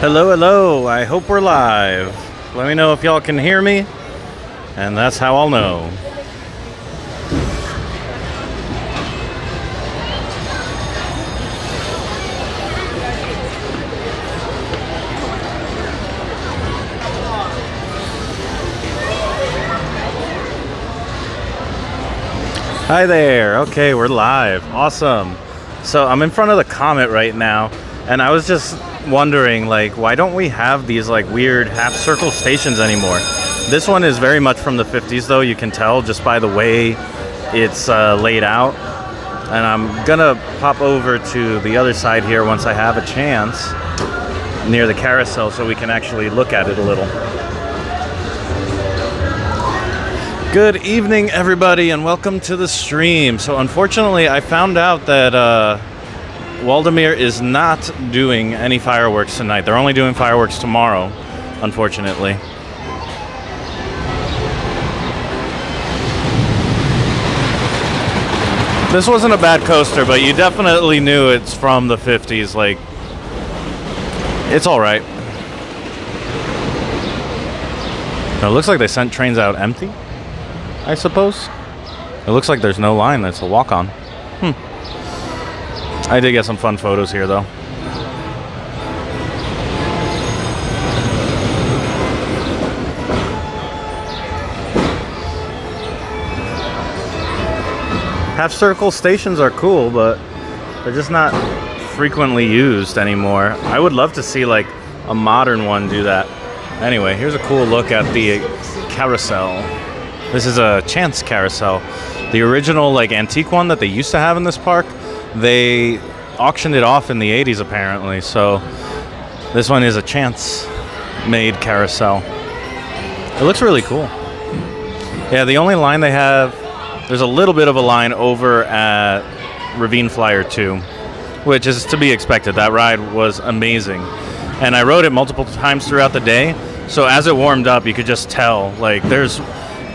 Hello, hello. I hope we're live. Let me know if y'all can hear me, and that's how I'll know. Hi there. Okay, we're live. Awesome. So I'm in front of the Comet right now, and I was just wondering, like, why don't we have these like weird half circle stations anymore? This one is very much from the 50s, though. You can tell just by the way it's laid out. And I'm gonna pop over to the other side here once I have a chance near the carousel so we can actually look at it a little. Good evening, everybody, and welcome to the stream. So unfortunately, I found out that Waldameer is not doing any fireworks tonight. They're only doing fireworks tomorrow, unfortunately. This wasn't a bad coaster, but you definitely knew it's from the 50s. Like, it's all right. It looks like they sent trains out empty, I suppose. It looks like there's no line. It's a walk-on. I did get some fun photos here, though. Half circle stations are cool, but they're just not frequently used anymore. I would love to see like a modern one do that. Anyway, here's a cool look at the carousel. This is a chance carousel. The original like antique one that they used to have in this park, they auctioned it off in the 80s apparently. So this one is a chance made carousel. It looks really cool. Yeah, the only line they have, there's a little bit of a line over at Ravine Flyer II, which is to be expected. That ride was amazing. And I rode it multiple times throughout the day. So as it warmed up, you could just tell, like, there's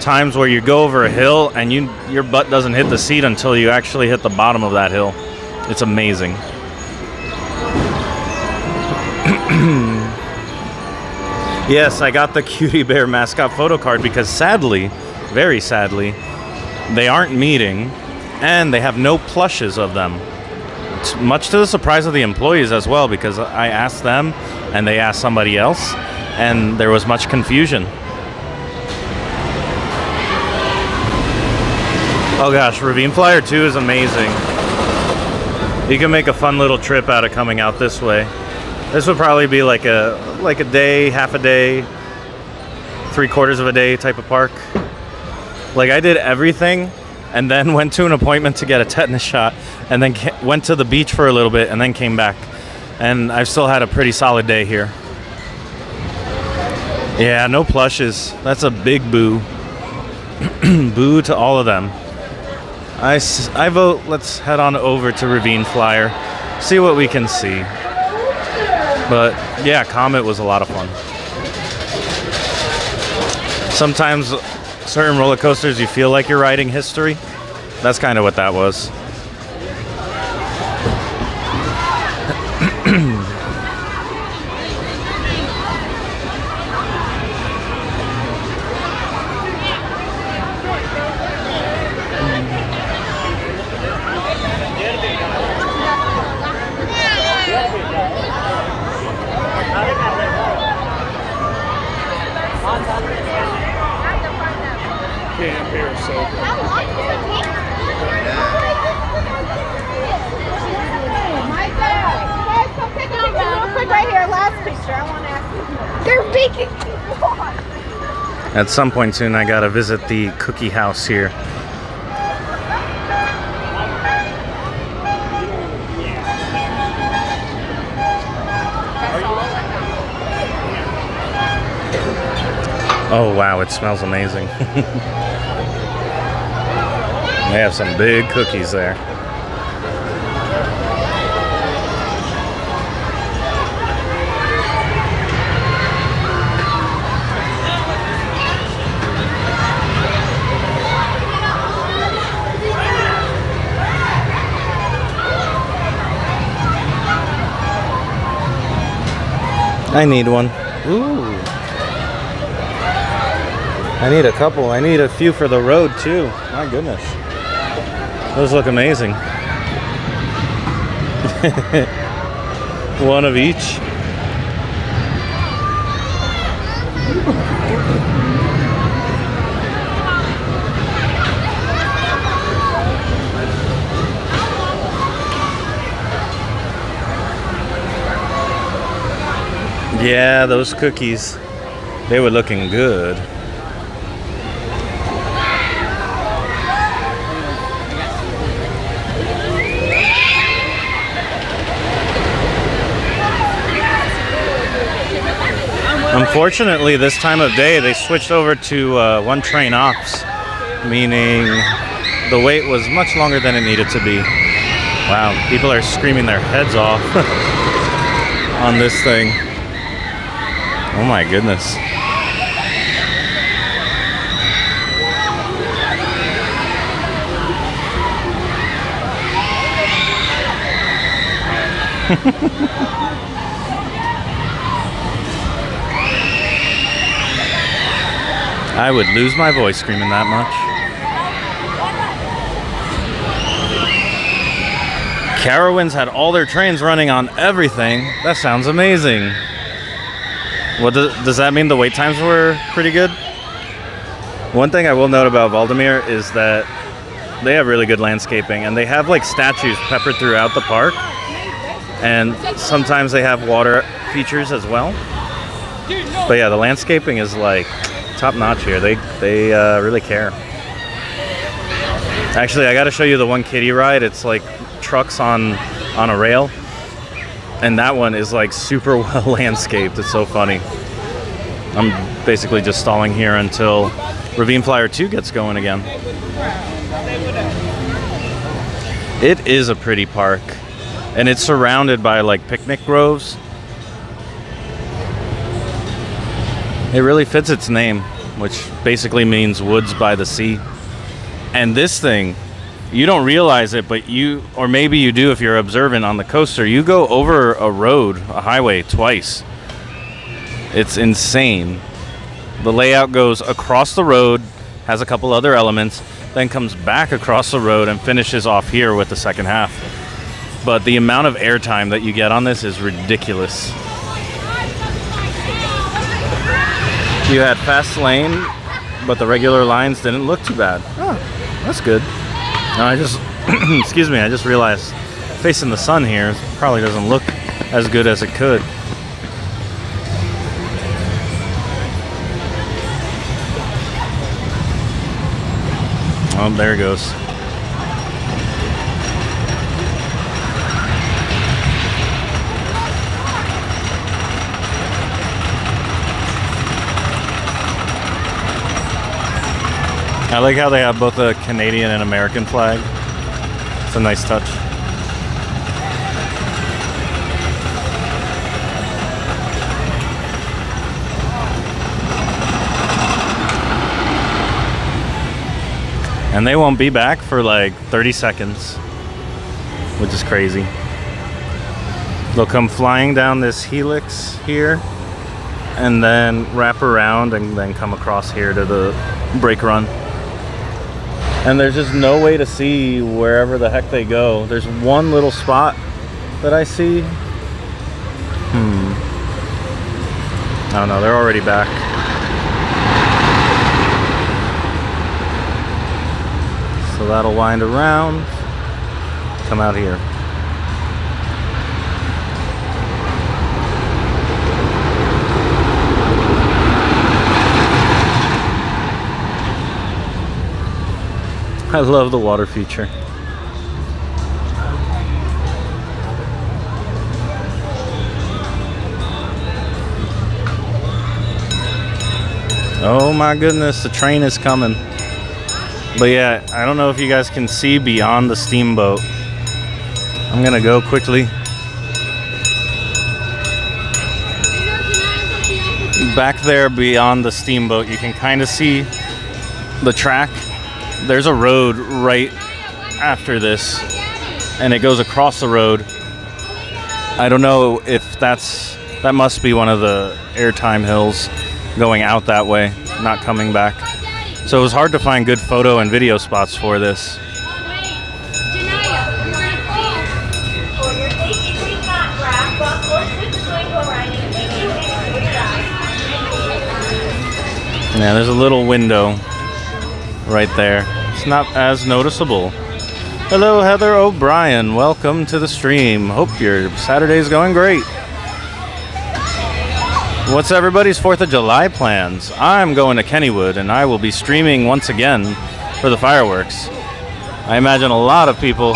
times where you go over a hill and your butt doesn't hit the seat until you actually hit the bottom of that hill. It's amazing. Yes, I got the Cutie Bear mascot photo card because sadly, very sadly, they aren't meeting and they have no plushes of them. It's much to the surprise of the employees as well, because I asked them and they asked somebody else and there was much confusion. Oh gosh, Ravine Flyer II is amazing. You can make a fun little trip out of coming out this way. This would probably be like a day, half a day, 3/4 of a day type of park. Like, I did everything and then went to an appointment to get a tetanus shot and then went to the beach for a little bit and then came back. And I've still had a pretty solid day here. Yeah, no plushes. That's a big boo. Boo to all of them. I vote let's head on over to Ravine Flyer, see what we can see. But yeah, Comet was a lot of fun. Sometimes certain roller coasters you feel like you're riding history. That's kind of what that was. At some point soon, I gotta visit the cookie house here. Oh wow, it smells amazing. They have some big cookies there. I need one. Ooh. I need a couple. I need a few for the road too. My goodness. Those look amazing. One of each. Yeah, those cookies, they were looking good. Unfortunately, this time of day, they switched over to one train ops, meaning the wait was much longer than it needed to be. Wow, people are screaming their heads off on this thing. Oh my goodness. I would lose my voice screaming that much. Carowinds had all their trains running on everything. That sounds amazing. What does that mean? The wait times were pretty good? One thing I will note about Waldameer is that they have really good landscaping, and they have like statues peppered throughout the park, and sometimes they have water features as well. But yeah, the landscaping is like top notch here. They really care. Actually, I got to show you the one kiddie ride. It's like trucks on a rail. And that one is like super well landscaped. It's so funny. I'm basically just stalling here until Ravine Flyer II gets going again. It is a pretty park, and it's surrounded by like picnic groves. It really fits its name, which basically means woods by the sea. And this thing, you don't realize it, but or maybe you do if you're observant on the coaster, you go over a road, a highway, twice. It's insane. The layout goes across the road, has a couple other elements, then comes back across the road and finishes off here with the second half. But the amount of airtime that you get on this is ridiculous. You had fast lane, but the regular lines didn't look too bad. Oh, that's good. No, I just, excuse me, I just realized facing the sun here probably doesn't look as good as it could. Oh, there it goes. I like how they have both a Canadian and American flag. It's a nice touch. And they won't be back for like 30 seconds, which is crazy. They'll come flying down this helix here and then wrap around and then come across here to the brake run. And there's just no way to see wherever the heck they go. There's one little spot that I see. I don't know, they're already back. So that'll wind around, come out here. I love the water feature. Oh my goodness, the train is coming. But yeah, I don't know if you guys can see beyond the steamboat. I'm gonna go quickly. Back there beyond the steamboat, you can kind of see the track. There's a road right after this, and it goes across the road. I don't know if that's That must be one of the airtime hills going out that way, not coming back. So it was hard to find good photo and video spots for this. Yeah, there's a little window right there. It's not as noticeable. Hello, Heather O'Brien. Welcome to the stream. Hope your Saturday's going great. What's everybody's 4th of July plans? I'm going to Kennywood, and I will be streaming once again for the fireworks. I imagine a lot of people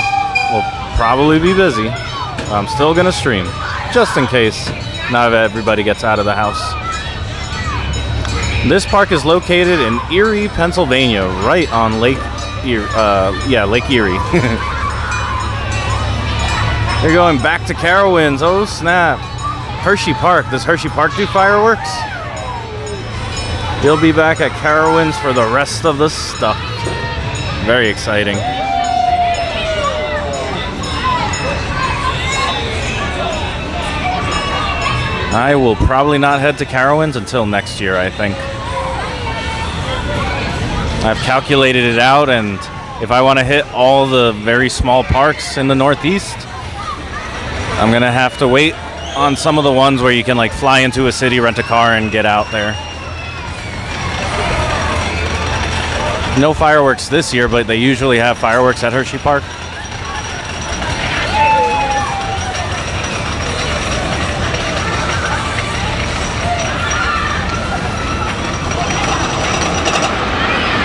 will probably be busy. I'm still going to stream, just in case not everybody gets out of the house. This park is located in Erie, Pennsylvania, right on Lake Erie. Lake Erie. They're going back to Carowinds. Oh, snap. Hershey Park. Does Hershey Park do fireworks? He'll be back at Carowinds for the rest of the stuff. Very exciting. I will probably not head to Carowinds until next year, I think. I've calculated it out, and if I want to hit all the very small parks in the Northeast, I'm going to have to wait on some of the ones where you can like fly into a city, rent a car, and get out there. No fireworks this year, but they usually have fireworks at Hershey Park.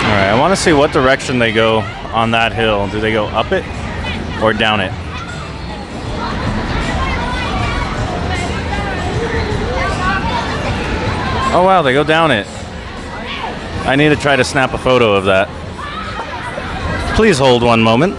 Alright, I want to see what direction they go on that hill. Do they go up it or down it? Oh wow, they go down it. I need to try to snap a photo of that. Please hold one moment.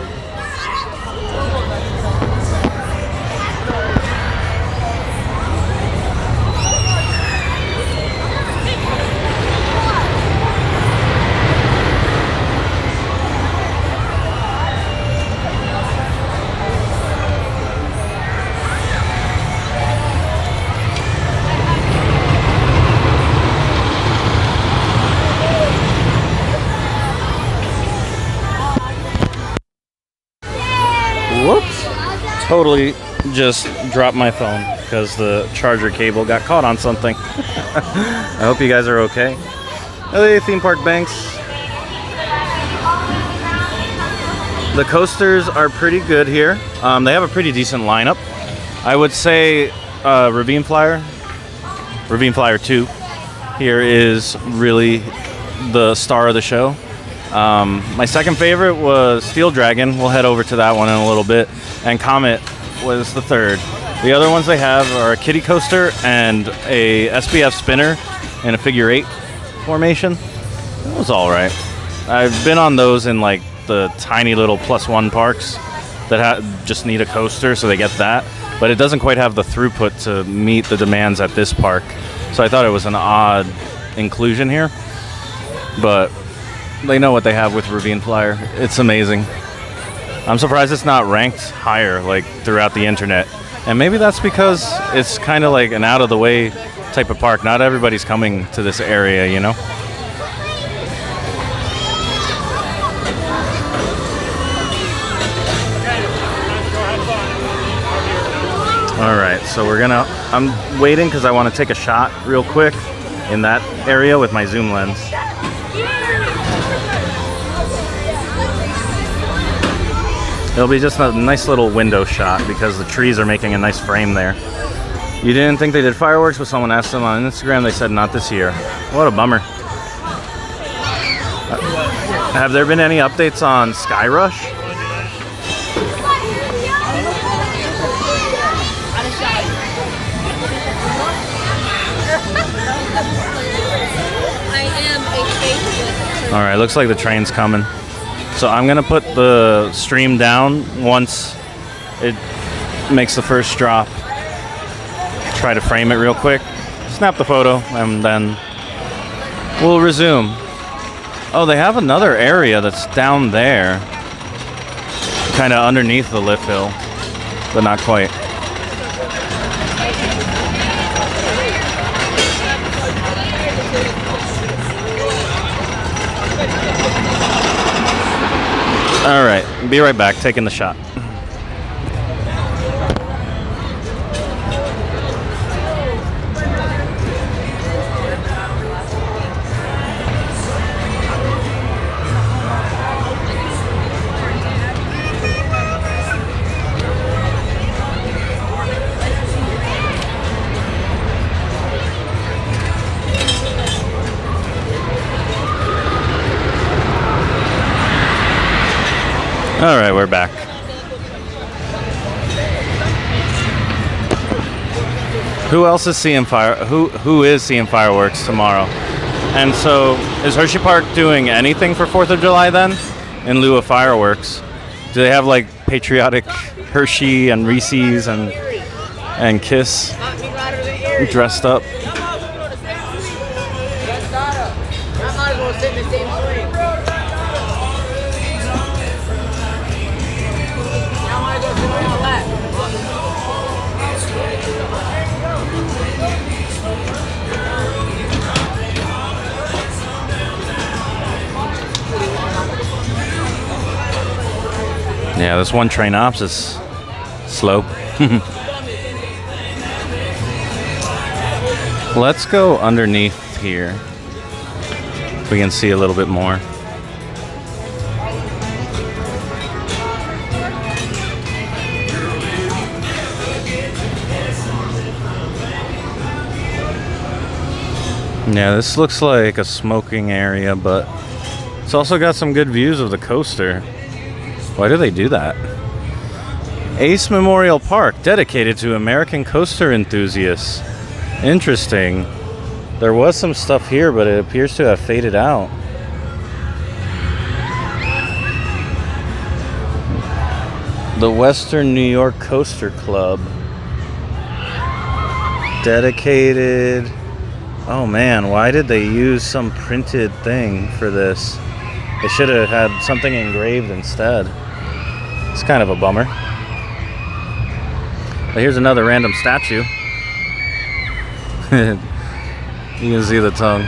Totally just dropped my phone because the charger cable got caught on something. I hope you guys are okay. LA Theme Park Banks. The coasters are pretty good here. They have a pretty decent lineup. I would say Ravine Flyer II here is really the star of the show. My second favorite was Steel Dragon. We'll head over to that one in a little bit. And Comet was the third. The other ones they have are a kiddie coaster and a SBF spinner in a figure 8 formation. It was all right. I've been on those in like the tiny little +1 parks that just need a coaster, so they get that. But it doesn't quite have the throughput to meet the demands at this park. So I thought it was an odd inclusion here. But they know what they have with Ravine Flyer. It's amazing. I'm surprised it's not ranked higher like throughout the internet. And maybe that's because it's kind of like an out-of-the-way type of park. Not everybody's coming to this area, you know? All right, so I'm waiting because I want to take a shot real quick in that area with my zoom lens. It'll be just a nice little window shot because the trees are making a nice frame there. You didn't think they did fireworks, but someone asked them on Instagram. They said not this year. What a bummer. Have there been any updates on Sky Rush? All right, looks like the train's coming. So I'm gonna put the stream down once it makes the first drop. Try to frame it real quick, snap the photo, and then we'll resume. Oh, they have another area that's down there, kind of underneath the lift hill, but not quite. All right, be right back. Taking the shot. All right, we're back. Who else is seeing Who is seeing fireworks tomorrow? And so, is Hershey Park doing anything for 4th of July then, in lieu of fireworks? Do they have like patriotic Hershey and Reese's and Kiss dressed up? Yeah, this one train ops is slow. Let's go underneath here. We can see a little bit more. Yeah, this looks like a smoking area, but it's also got some good views of the coaster. Why do they do that? Ace Memorial Park, dedicated to American coaster enthusiasts. Interesting. There was some stuff here, but it appears to have faded out. The Western New York Coaster Club. Dedicated. Oh man, why did they use some printed thing for this? They should have had something engraved instead. It's kind of a bummer. But here's another random statue. You can see the tongue.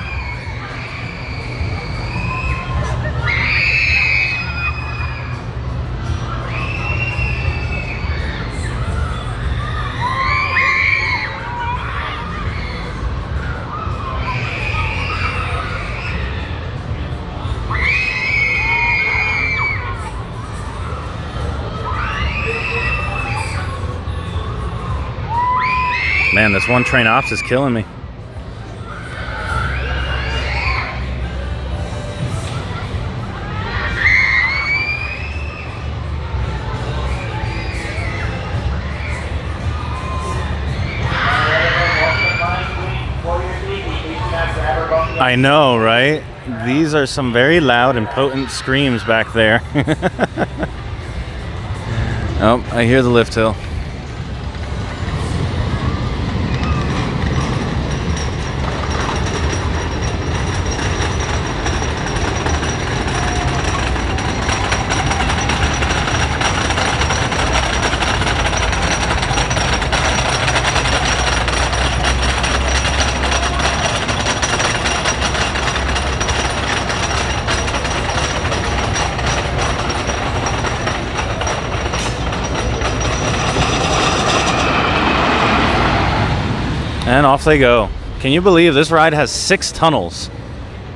Man, this one train ops is killing me. I know, right? These are some very loud and potent screams back there. Oh, I hear the lift hill. And off they go. Can you believe this ride has 6 tunnels?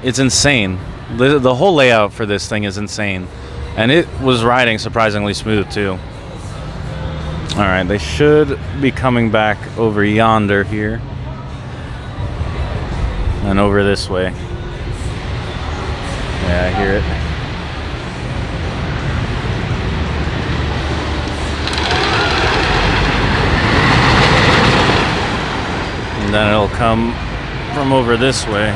It's insane. The whole layout for this thing is insane. And it was riding surprisingly smooth too. Alright, they should be coming back over yonder here. And over this way. Yeah, I hear it. And then it'll come from over this way.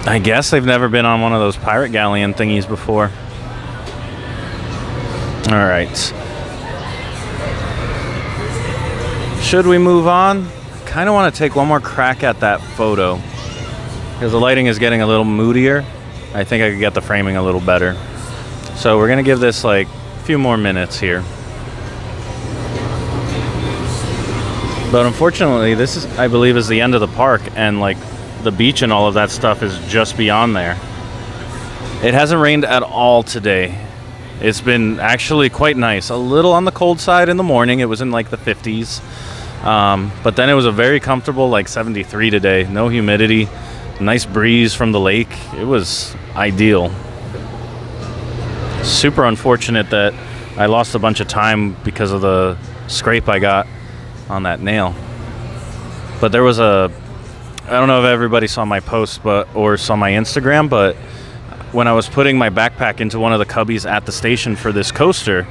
I guess they've never been on one of those pirate galleon thingies before. All right. Should we move on? Kind of want to take one more crack at that photo because the lighting is getting a little moodier. I think I could get the framing a little better. So we're going to give this like a few more minutes here. But unfortunately, this is, I believe, is the end of the park, and like the beach and all of that stuff is just beyond there. It hasn't rained at all today. It's been actually quite nice. A little on the cold side in the morning. It was in like the 50s. But then it was a very comfortable like 73 today. No humidity. Nice breeze from the lake. It was ideal. Super unfortunate that I lost a bunch of time because of the scrape I got on that nail. But there was I don't know if everybody saw my post or saw my Instagram, but when I was putting my backpack into one of the cubbies at the station for this coaster,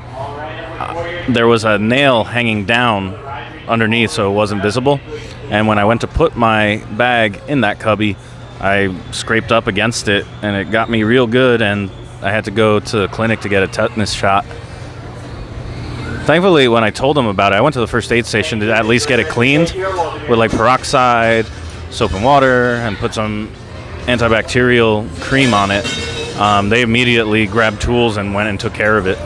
there was a nail hanging down underneath, so it wasn't visible. And when I went to put my bag in that cubby, I scraped up against it, and it got me real good, and I had to go to the clinic to get a tetanus shot. Thankfully, when I told them about it, I went to the first aid station to at least get it cleaned with like peroxide, soap and water, and put some antibacterial cream on it. They immediately grabbed tools and went and took care of it.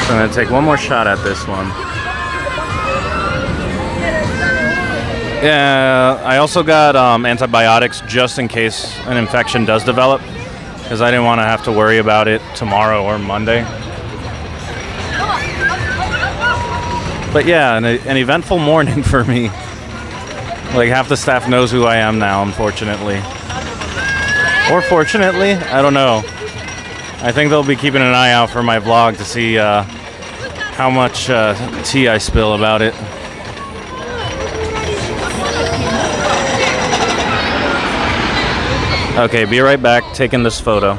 So I'm going to take one more shot at this one. Yeah, I also got antibiotics just in case an infection does develop, because I didn't want to have to worry about it tomorrow or Monday. But yeah, an eventful morning for me. Like half the staff knows who I am now, unfortunately. Or fortunately, I don't know. I think they'll be keeping an eye out for my vlog to see how much tea I spill about it. Okay, be right back, taking this photo.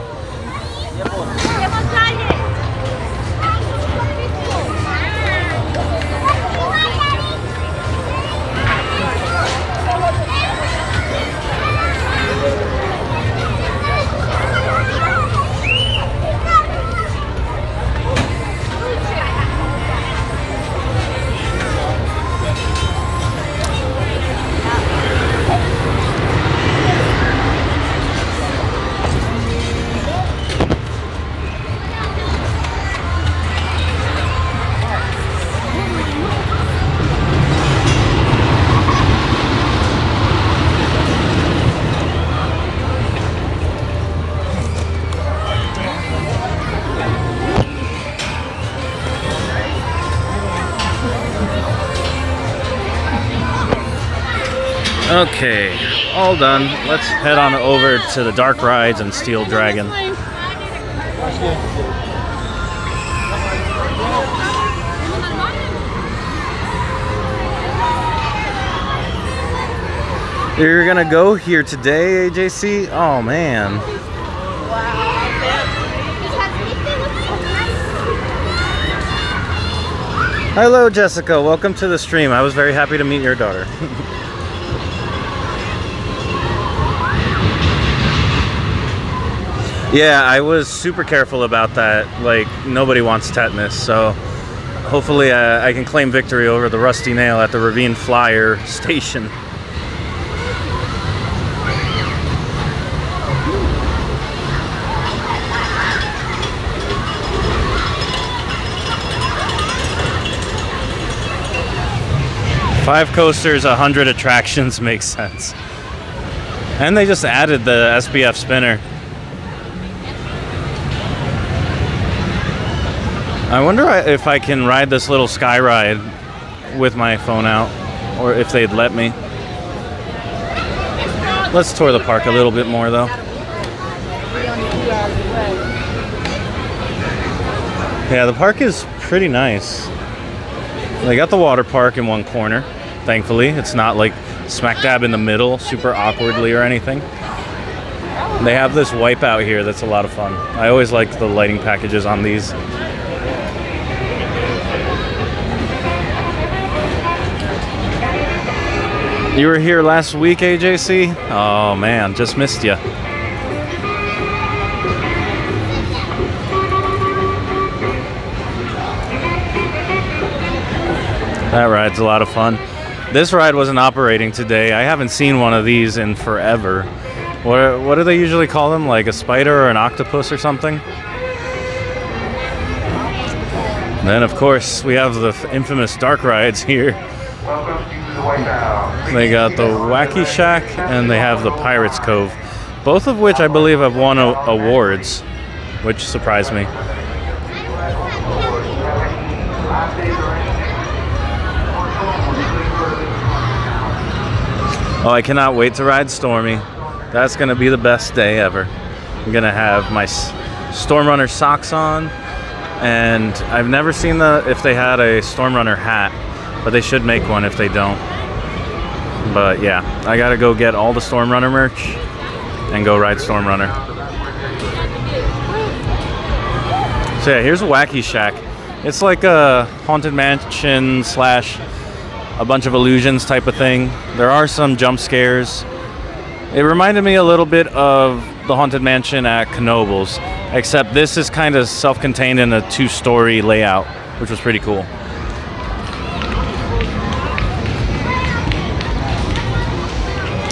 Okay, all done. Let's head on over to the dark rides and Steel Dragon. You're gonna go here today, AJC? Oh man. Hello, Jessica. Welcome to the stream. I was very happy to meet your daughter. Yeah, I was super careful about that. Like, nobody wants tetanus, so hopefully I can claim victory over the rusty nail at the Ravine Flyer station. Five coasters, 100 attractions makes sense. And they just added the SPF spinner. I wonder if I can ride this little sky ride with my phone out, or if they'd let me. Let's tour the park a little bit more though. Yeah, the park is pretty nice. They got the water park in one corner, thankfully. It's not like smack dab in the middle, super awkwardly or anything. They have this wipeout here that's a lot of fun. I always like the lighting packages on these. You were here last week, AJC? Oh man, just missed you. That ride's a lot of fun. This ride wasn't operating today. I haven't seen one of these in forever. What do they usually call them? Like a spider or an octopus or something? And then, of course, we have the infamous dark rides here. They got the Whacky Shack and they have the Pirates Cove. Both of which I believe have won awards, which surprised me. Oh, I cannot wait to ride Stormy. That's going to be the best day ever. I'm going to have my Storm Runner socks on, and I've never seen if they had a Storm Runner hat, but they should make one if they don't. But yeah, I got to go get all the Storm Runner merch and go ride Storm Runner. So yeah, here's a Whacky Shack. It's like a haunted mansion slash a bunch of illusions type of thing. There are some jump scares. It reminded me a little bit of the Haunted Mansion at Knoebels, except this is kind of self-contained in a 2-story layout, which was pretty cool.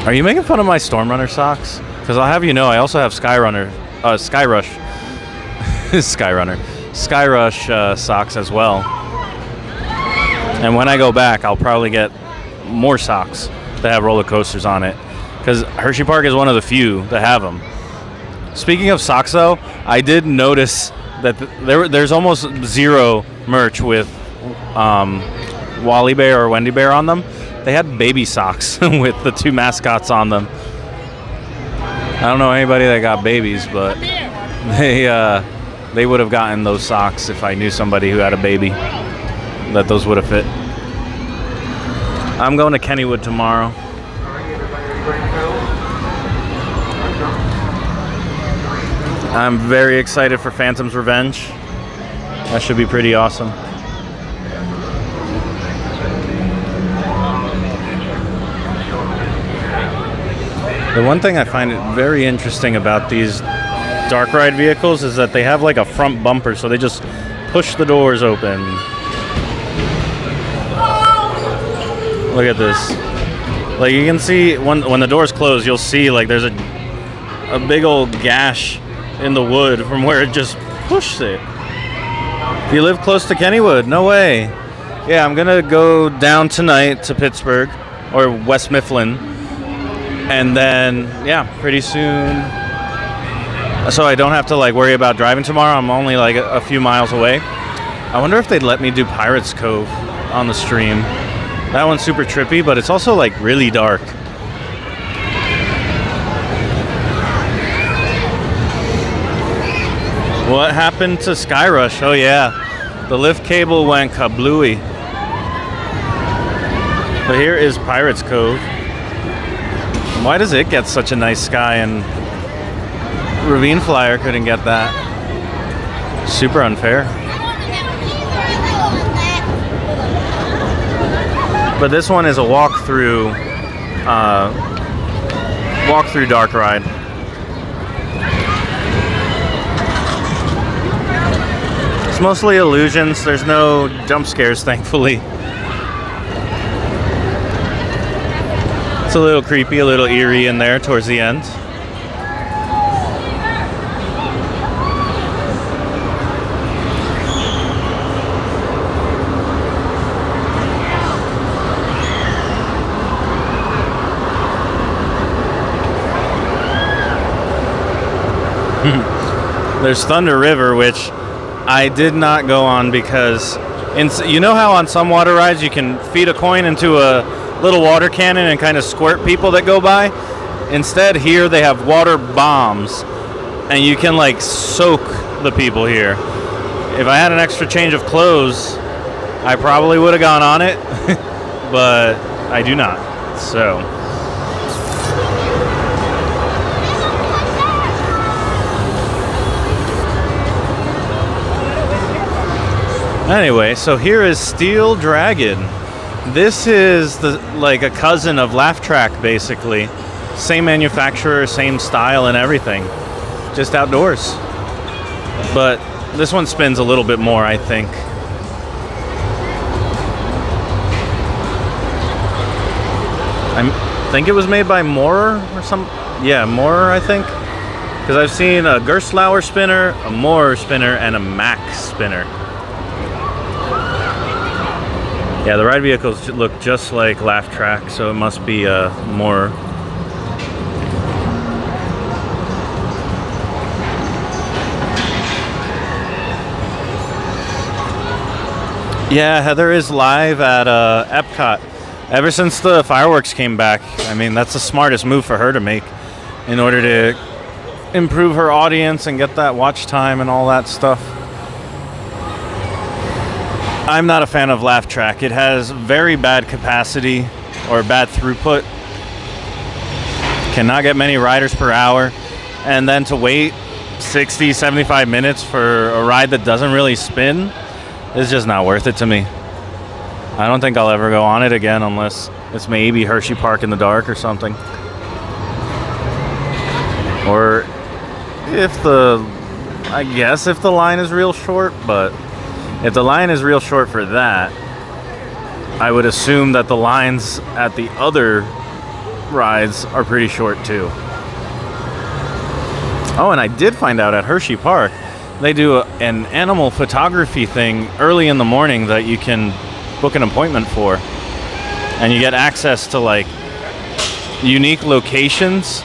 Are you making fun of my Storm Runner socks? Because I'll have you know, I also have Skyrush socks as well. And when I go back, I'll probably get more socks that have roller coasters on it. Because Hershey Park is one of the few that have them. Speaking of socks, though, I did notice that there's almost zero merch with Wally Bear or Wendy Bear on them. They had baby socks with the 2 mascots on them. I don't know anybody that got babies, but they would have gotten those socks if I knew somebody who had a baby that those would have fit. I'm going to Kennywood tomorrow. I'm very excited for Phantom's Revenge. That should be pretty awesome. The one thing I find it very interesting about these dark ride vehicles is that they have like a front bumper, so they just push the doors open. Look at this. Like you can see when the doors close, you'll see like there's a big old gash in the wood from where it just pushed it. You live close to Kennywood? No way. Yeah, I'm gonna go down tonight to Pittsburgh or West Mifflin, and then yeah, pretty soon. So I don't have to like worry about driving tomorrow. I'm only like a few miles away. I wonder if they'd let me do Pirates Cove on the stream. That one's super trippy, but it's also like really dark. What happened to Skyrush? Oh yeah, the lift cable went kablooey. But here is Pirates Cove. Why does it get such a nice sky and Ravine Flyer couldn't get that? Super unfair. But this one is a walk-through dark ride. It's mostly illusions. There's no jump scares, thankfully. It's a little creepy, a little eerie in there towards the end. There's Thunder River, which I did not go on because you know how on some water rides you can feed a coin into a little water cannon and kind of squirt people that go by? Instead, here they have water bombs and you can like soak the people here. If I had an extra change of clothes, I probably would have gone on it, but I do not. So anyway, so here is Steel Dragon. This is like a cousin of Laugh Track, basically. Same manufacturer, same style and everything. Just outdoors. But this one spins a little bit more, I think. I think it was made by Moorer or some. Yeah, Moorer, I think. Because I've seen a Gerstlauer spinner, a Moorer spinner, and a Mack spinner. Yeah, the ride vehicles look just like Laugh Track, so it must be Moorer. Yeah, Heather is live at Epcot. Ever since the fireworks came back, I mean, that's the smartest move for her to make in order to improve her audience and get that watch time and all that stuff. I'm not a fan of Laugh Track. It has very bad capacity or bad throughput. Cannot get many riders per hour. And then to wait 60, 75 minutes for a ride that doesn't really spin is just not worth it to me. I don't think I'll ever go on it again unless it's maybe Hershey Park in the Dark or something. Or I guess if the line is real short, but if the line is real short for that, I would assume that the lines at the other rides are pretty short too. Oh, and I did find out at Hershey Park, they do an animal photography thing early in the morning that you can book an appointment for. And you get access to like unique locations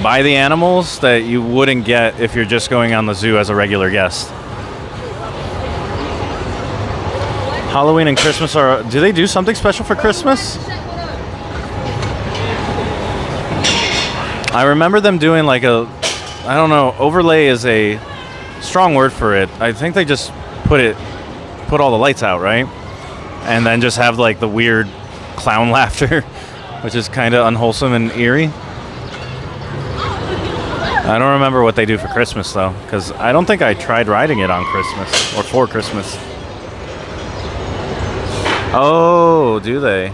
by the animals that you wouldn't get if you're just going on the zoo as a regular guest. Halloween and Christmas do they do something special for Christmas? I remember them doing like I don't know, overlay is a strong word for it. I think they just put all the lights out, right? And then just have like the weird clown laughter, which is kind of unwholesome and eerie. I don't remember what they do for Christmas though, because I don't think I tried riding it on Christmas or for Christmas. Oh, do they?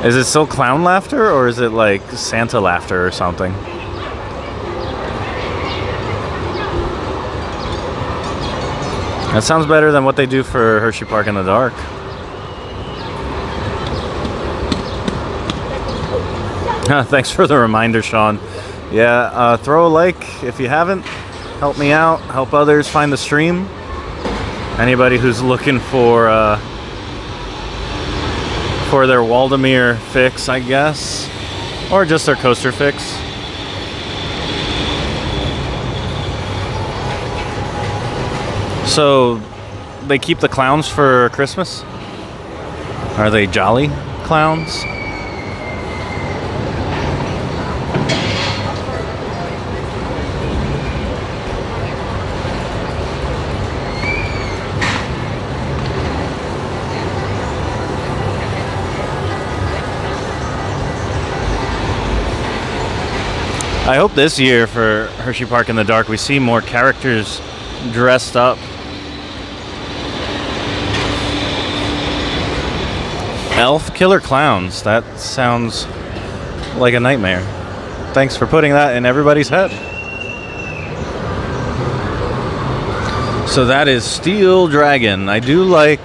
Is it still clown laughter or is it like Santa laughter or something? That sounds better than what they do for Hershey Park in the Dark. Thanks for the reminder, Sean. Yeah, throw a like if you haven't. Help me out. Help others find the stream. Anybody who's looking for their Waldameer fix, I guess. Or just their coaster fix. So, they keep the clowns for Christmas? Are they jolly clowns? I hope this year for Hershey Park in the Dark we see more characters dressed up. Elf Killer Clowns. That sounds like a nightmare. Thanks for putting that in everybody's head. So that is Steel Dragon. I do like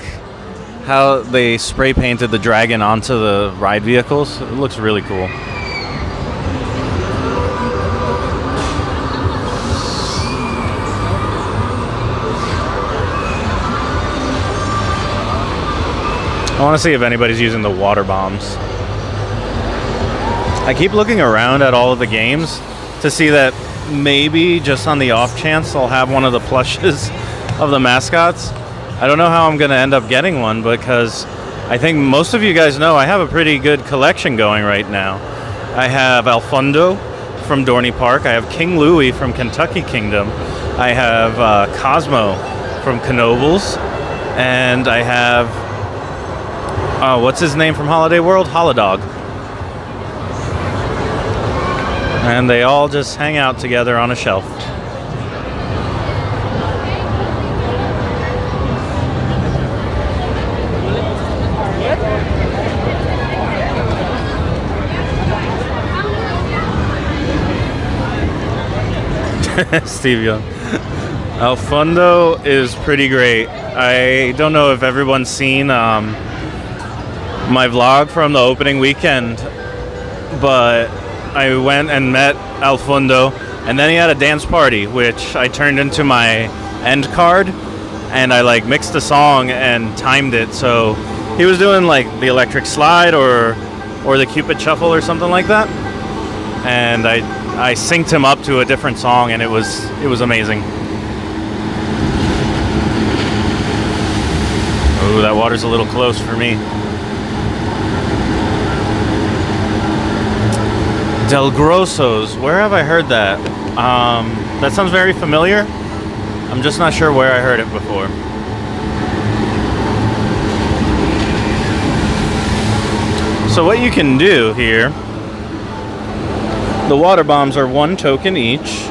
how they spray painted the dragon onto the ride vehicles. It looks really cool. I want to see if anybody's using the water bombs. I keep looking around at all of the games to see that maybe just on the off chance I'll have one of the plushes of the mascots. I don't know how I'm going to end up getting one because I think most of you guys know I have a pretty good collection going right now. I have Alfundo from Dorney Park. I have King Louie from Kentucky Kingdom. I have Cosmo from Knoebels. And I have... what's his name from Holiday World? Holodog. And they all just hang out together on a shelf. Steve Young. Alfundo is pretty great. I don't know if everyone's seen my vlog from the opening weekend, but I went and met Al Fundo, and then he had a dance party, which I turned into my end card, and I like mixed the song and timed it. So he was doing like the electric slide or the Cupid shuffle or something like that, and I synced him up to a different song, and it was amazing. Oh, that water's a little close for me. Del Grosso's, where have I heard that? That sounds very familiar. I'm just not sure where I heard it before. So what you can do here, the water bombs are 1 token each.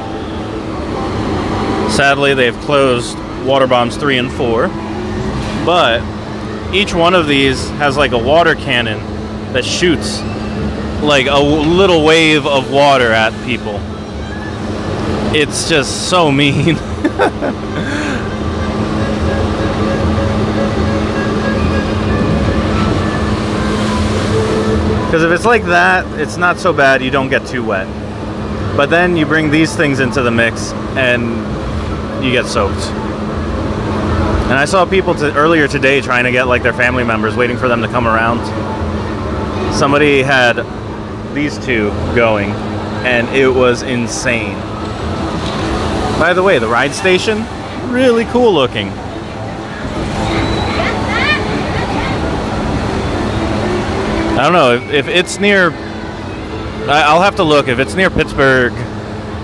Sadly, they've closed water bombs 3 and 4. But each one of these has like a water cannon that shoots like a little wave of water at people. It's just so mean. Because if it's like that, it's not so bad, you don't get too wet. But then you bring these things into the mix and you get soaked. And I saw people earlier today trying to get like their family members, waiting for them to come around. Somebody had these two going, and it was insane. By the way, the ride station, really cool looking. I don't know if it's near. I'll have to look. If it's near Pittsburgh,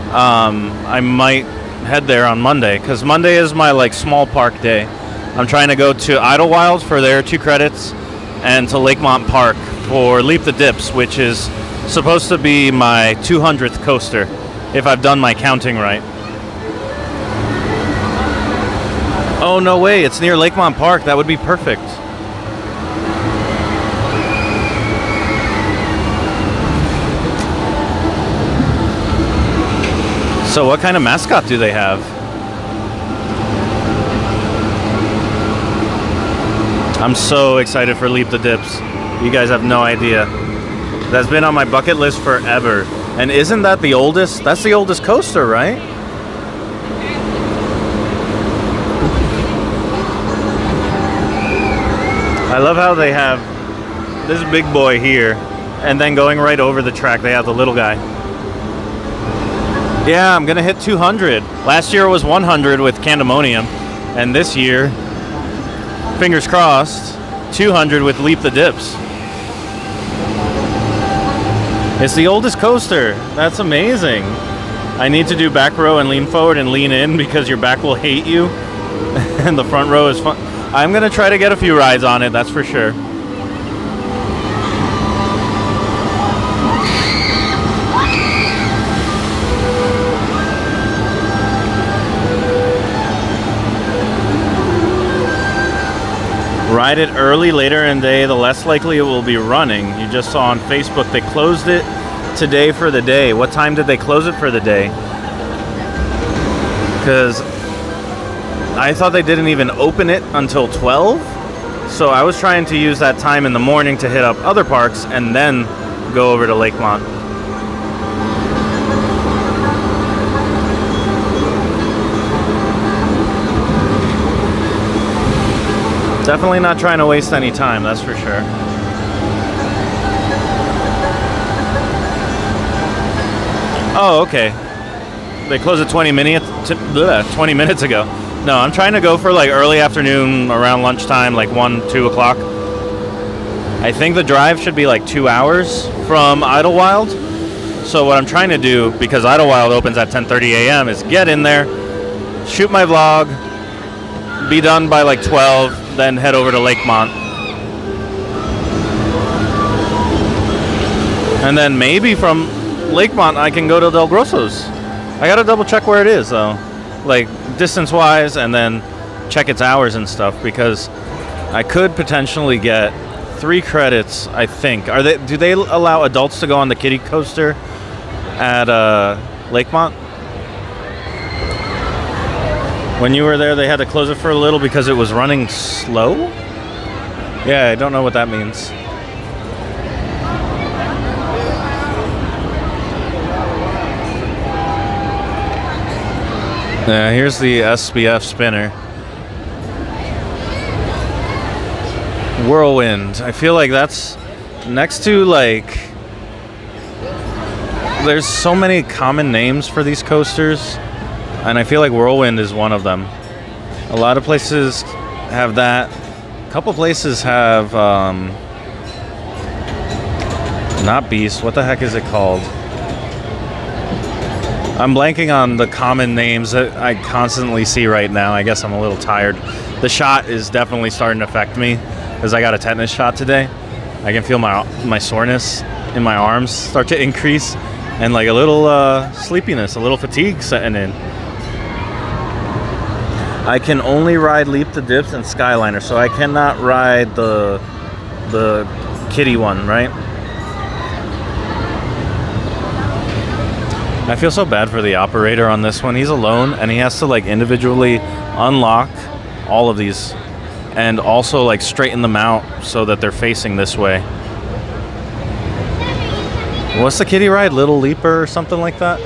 I might head there on Monday, because Monday is my like small park day. I'm trying to go to Idlewild for their 2 credits, and to Lakemont Park for Leap the Dips, which is supposed to be my 200th coaster, if I've done my counting right. Oh, no way, it's near Lakemont Park. That would be perfect. So what kind of mascot do they have? I'm so excited for Leap the Dips. You guys have no idea. That's been on my bucket list forever. And isn't that the oldest? That's the oldest coaster, right? I love how they have this big boy here, and then going right over the track, they have the little guy. Yeah, I'm gonna hit 200. Last year it was 100 with Candemonium, and this year, fingers crossed, 200 with Leap the Dips. It's the oldest coaster. That's amazing. I need to do back row and lean forward and lean in, because your back will hate you, and the front row is fun. I'm gonna try to get a few rides on it, that's for sure. Ride it early, later in the day, the less likely it will be running. You just saw on Facebook they closed it today for the day. What time did they close it for the day? Because I thought they didn't even open it until 12. So I was trying to use that time in the morning to hit up other parks and then go over to Lakemont. Definitely not trying to waste any time, that's for sure. Oh, okay. They closed it 20 minutes ago. No, I'm trying to go for like early afternoon, around lunchtime, like 1, 2 o'clock. I think the drive should be like 2 hours from Idlewild. So what I'm trying to do, because Idlewild opens at 10:30 a.m., is get in there, shoot my vlog, be done by like 12, then head over to Lakemont. And then maybe from Lakemont I can go to Del Grosso's. I gotta double check where it is though, like distance wise, and then check its hours and stuff, because I could potentially get 3 credits, I think. Do they allow adults to go on the kiddie coaster at Lakemont? When you were there, they had to close it for a little because it was running slow? Yeah, I don't know what that means. Yeah, here's the SBF spinner. Whirlwind. I feel like that's next to like... There's so many common names for these coasters, and I feel like Whirlwind is one of them. A lot of places have that. A couple places have... not Beast. What the heck is it called? I'm blanking on the common names that I constantly see right now. I guess I'm a little tired. The shot is definitely starting to affect me because I got a tetanus shot today. I can feel my soreness in my arms start to increase and like a little sleepiness, a little fatigue setting in. I can only ride Leap the Dips and Skyliner, so I cannot ride the kiddie one, right? I feel so bad for the operator on this one. He's alone and he has to like individually unlock all of these and also like straighten them out so that they're facing this way. What's the kiddie ride? Little Leaper or something like that?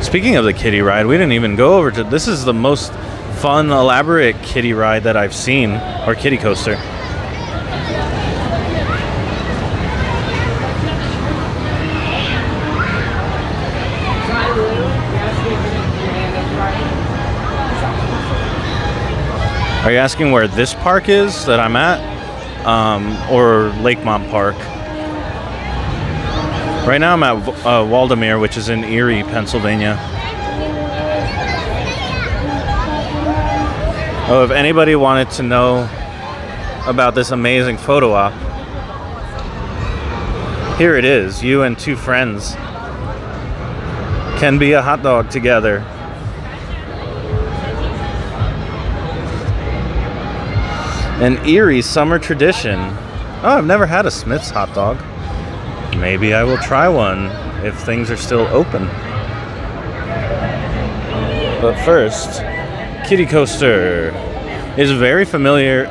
Speaking of the kiddie ride, we didn't even go over to... This is the most fun, elaborate kiddie ride that I've seen, or kiddie coaster. Are you asking where this park is that I'm at? Or Lakemont Park? Right now I'm at Waldameer, which is in Erie, Pennsylvania. Oh, if anybody wanted to know about this amazing photo op, here it is. You and two friends can be a hot dog together. An Erie summer tradition. Oh, I've never had a Smith's hot dog. Maybe I will try one if things are still open. But first, kiddie coaster is very familiar.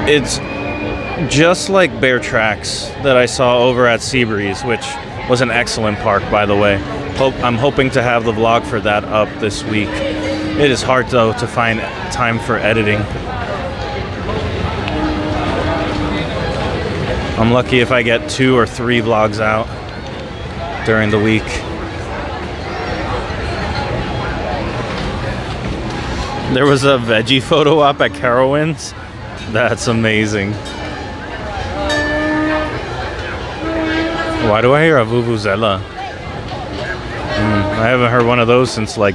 It's just like Bear Tracks that I saw over at Seabreeze, which was an excellent park, by the way. I'm hoping to have the vlog for that up this week. It is hard, though, to find time for editing. I'm lucky if I get 2 or 3 vlogs out during the week. There was a veggie photo op at Carowinds. That's amazing. Why do I hear a vuvuzela? I haven't heard one of those since like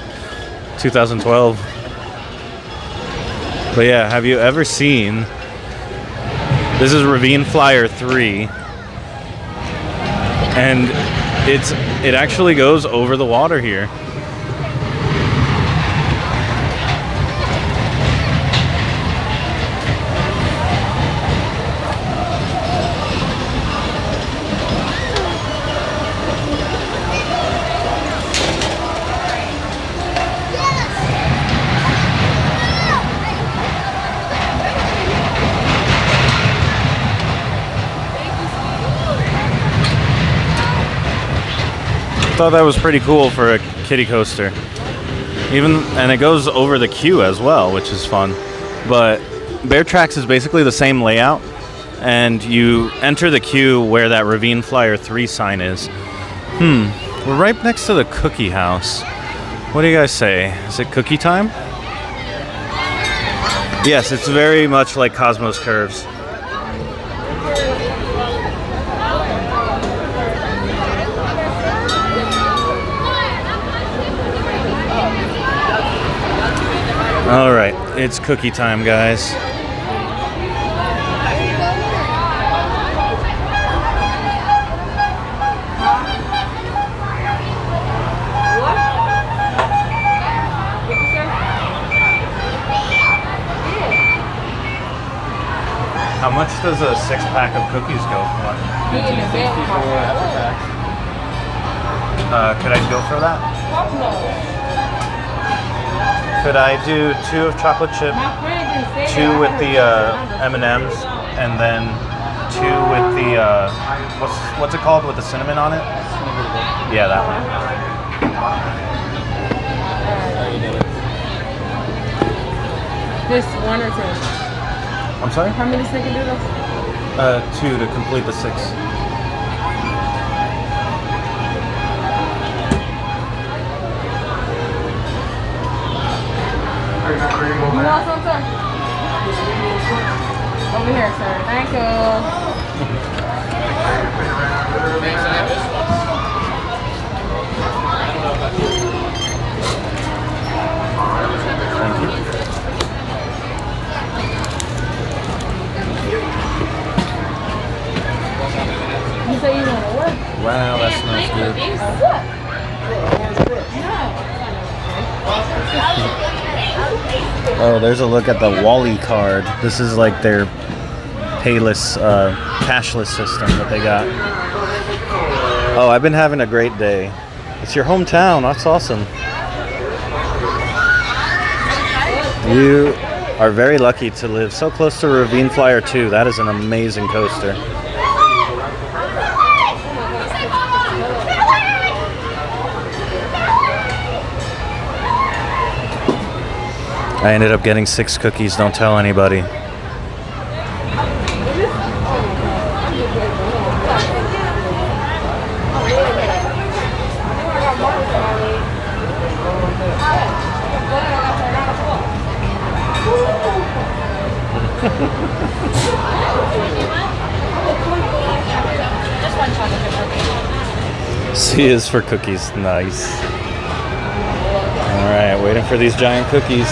2012. But yeah, have you ever seen... This is Ravine Flyer III. And it actually goes over the water here. I thought that was pretty cool for a kiddie coaster. And it goes over the queue as well, which is fun. But Bear Tracks is basically the same layout, and you enter the queue where that Ravine Flyer 3 sign is. We're right next to the cookie house. What do you guys say? Is it cookie time? Yes, it's very much like Cosmos Curves. All right, it's cookie time, guys. How much does a 6-pack of cookies go for? $15.50 for half a pack. Could I go for that? Could I do 2 of chocolate chip, 2 with the M&Ms, and then 2 with the what's it called with the cinnamon on it? Yeah, that one. Just one or two? I'm sorry? How many snickerdoodles? 2 to complete the 6. You want some, sir? Over here, sir. Thank you. You say you want to what? Wow, that smells good. What? Oh, there's a look at the Wally card. This is like their payless, cashless system that they got. Oh, I've been having a great day. It's your hometown. That's awesome. You are very lucky to live so close to Ravine Flyer II. That is an amazing coaster. I ended up getting 6 cookies. Don't tell anybody. C is for cookies. Nice. Alright, waiting for these giant cookies.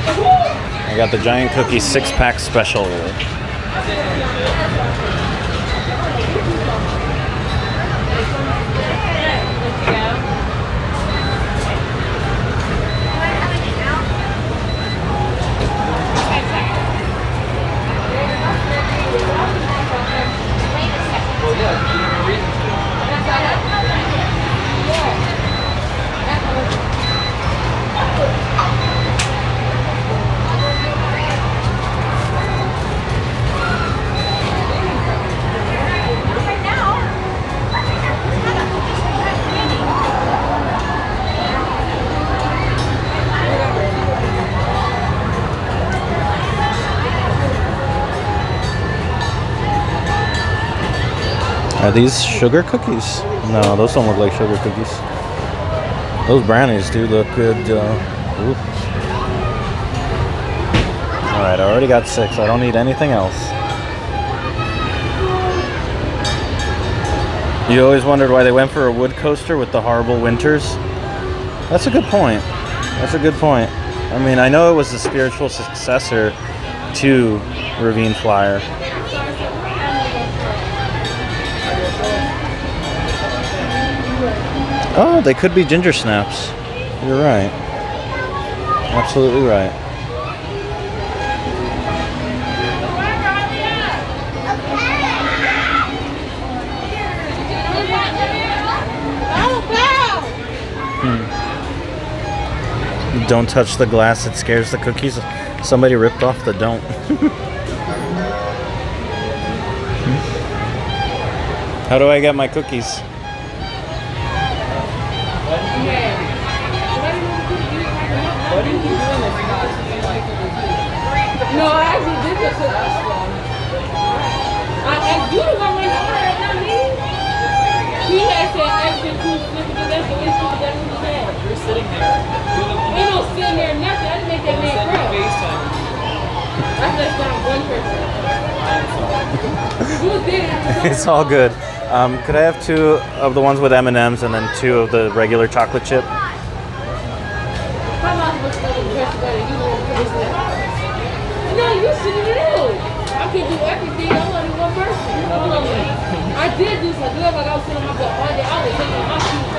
I got the giant cookie 6-pack special. Are these sugar cookies? No, those don't look like sugar cookies. Those brownies do look good. Alright, I already got 6. I don't need anything else. You always wondered why they went for a wood coaster with the horrible winters? That's a good point. That's a good point. I mean, I know it was the spiritual successor to Ravine Flyer. Oh, they could be ginger snaps. You're right. Absolutely right. Don't touch the glass, it scares the cookies. Somebody ripped off the don't. How do I get my cookies? No, I actually did this to us. You the one right now, not me. He had said extra 2 snippets, that's the issue that he had. You're sitting there. Ain't no sitting there, nothing. I didn't make that man grow. That's just not one person. You was there. It's all good. Could I have 2 of the ones with M&Ms and then 2 of the regular chocolate chip? No, you shouldn't do. I can do everything. I'm only one person. I did do some good, like I was sitting on my butt all day. I was taking my shoes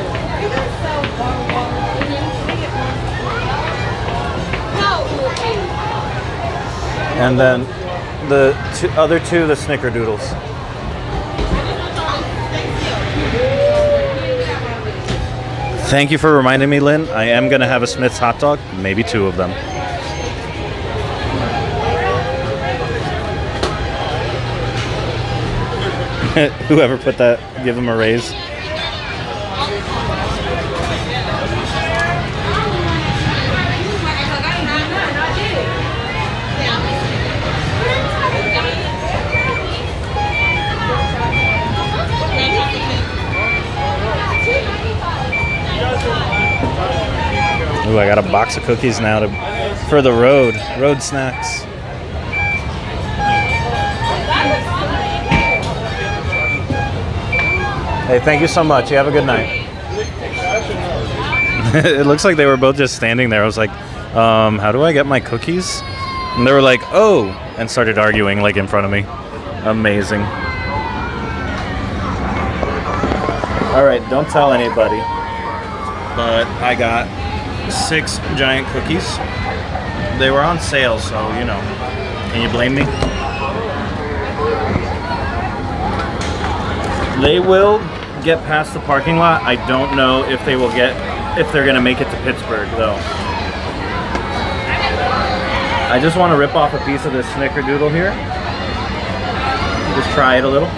off. And then the other 2, the snickerdoodles. Thank you for reminding me, Lynn. I am going to have a Smith's hot dog, maybe 2 of them. Whoever put that, give them a raise. Ooh, I got a box of cookies now for the road snacks. Hey, thank you so much. You have a good night. It looks like they were both just standing there. I was like, how do I get my cookies? And they were like, oh, and started arguing like in front of me. Amazing. All right, don't tell anybody, but I got 6 giant cookies. They were on sale, so, you know, can you blame me? They will get past the parking lot. I don't know if they will if they're gonna make it to Pittsburgh though. I just want to rip off a piece of this snickerdoodle here. Just try it a little.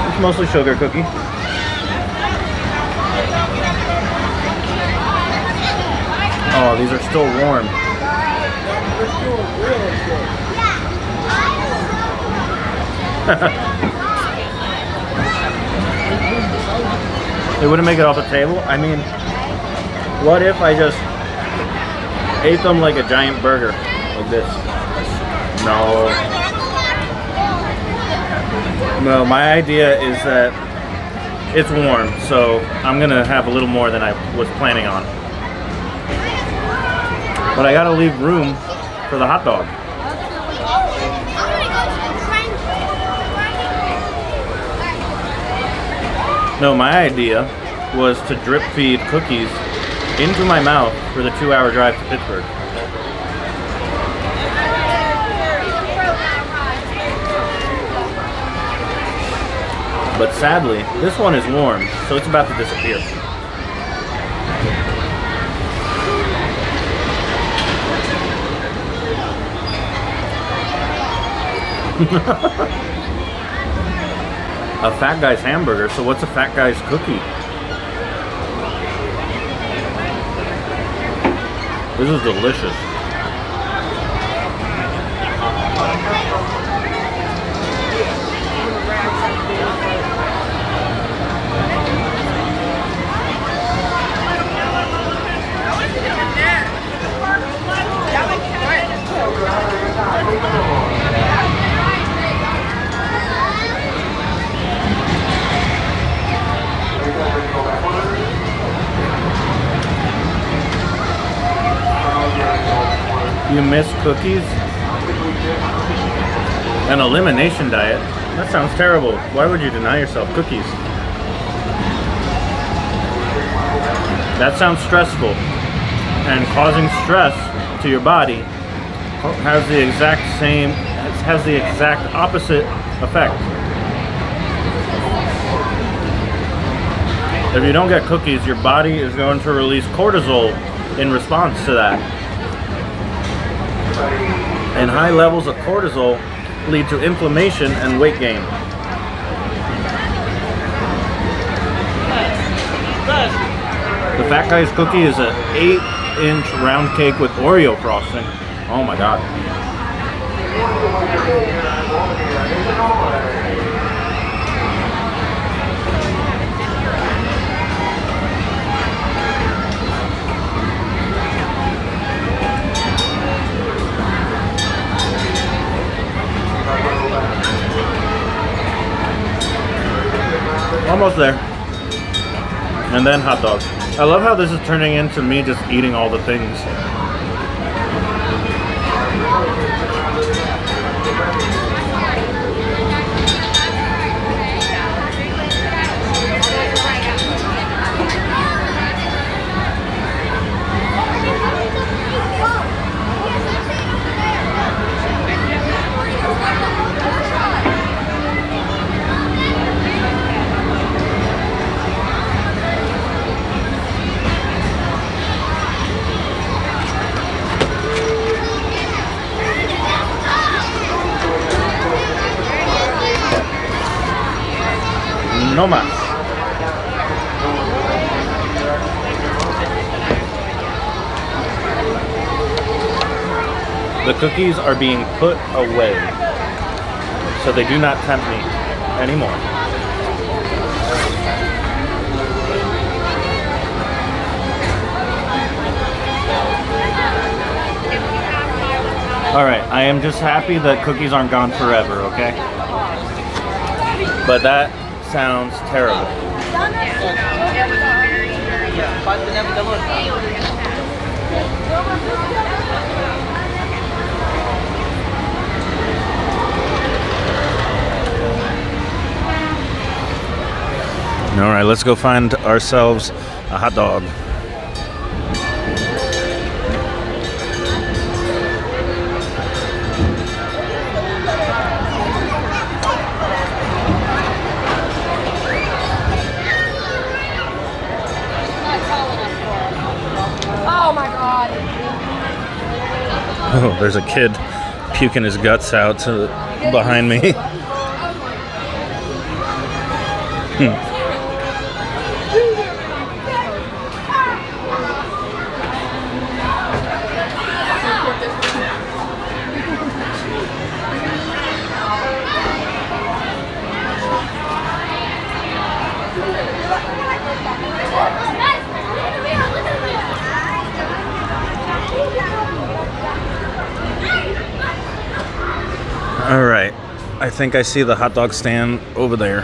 It's mostly sugar cookie. Oh, these are still warm. They wouldn't make it off the table. I mean, what if I just ate them like a giant burger, like this? No. No, my idea is that it's warm, so I'm gonna have a little more than I was planning on. But I gotta leave room for the hot dog. No, my idea was to drip feed cookies into my mouth for the 2-hour drive to Pittsburgh. But sadly, this one is warm, so it's about to disappear. A fat guy's hamburger, so what's a fat guy's cookie? This is delicious. You miss cookies? An elimination diet? That sounds terrible. Why would you deny yourself cookies? That sounds stressful. And causing stress to your body has the exact opposite effect. If you don't get cookies, your body is going to release cortisol in response to that. And high levels of cortisol lead to inflammation and weight gain. The Fat Guy's cookie is an 8-inch round cake with Oreo frosting. Oh my god. Almost there. And then hot dogs. I love how this is turning into me just eating all the things. No más. The cookies are being put away, so they do not tempt me anymore. All right, I am just happy that cookies aren't gone forever, okay? But that sounds terrible. All right, let's go find ourselves a hot dog. Oh my God. Oh, there's a kid puking his guts out behind me. All right, I think I see the hot dog stand over there.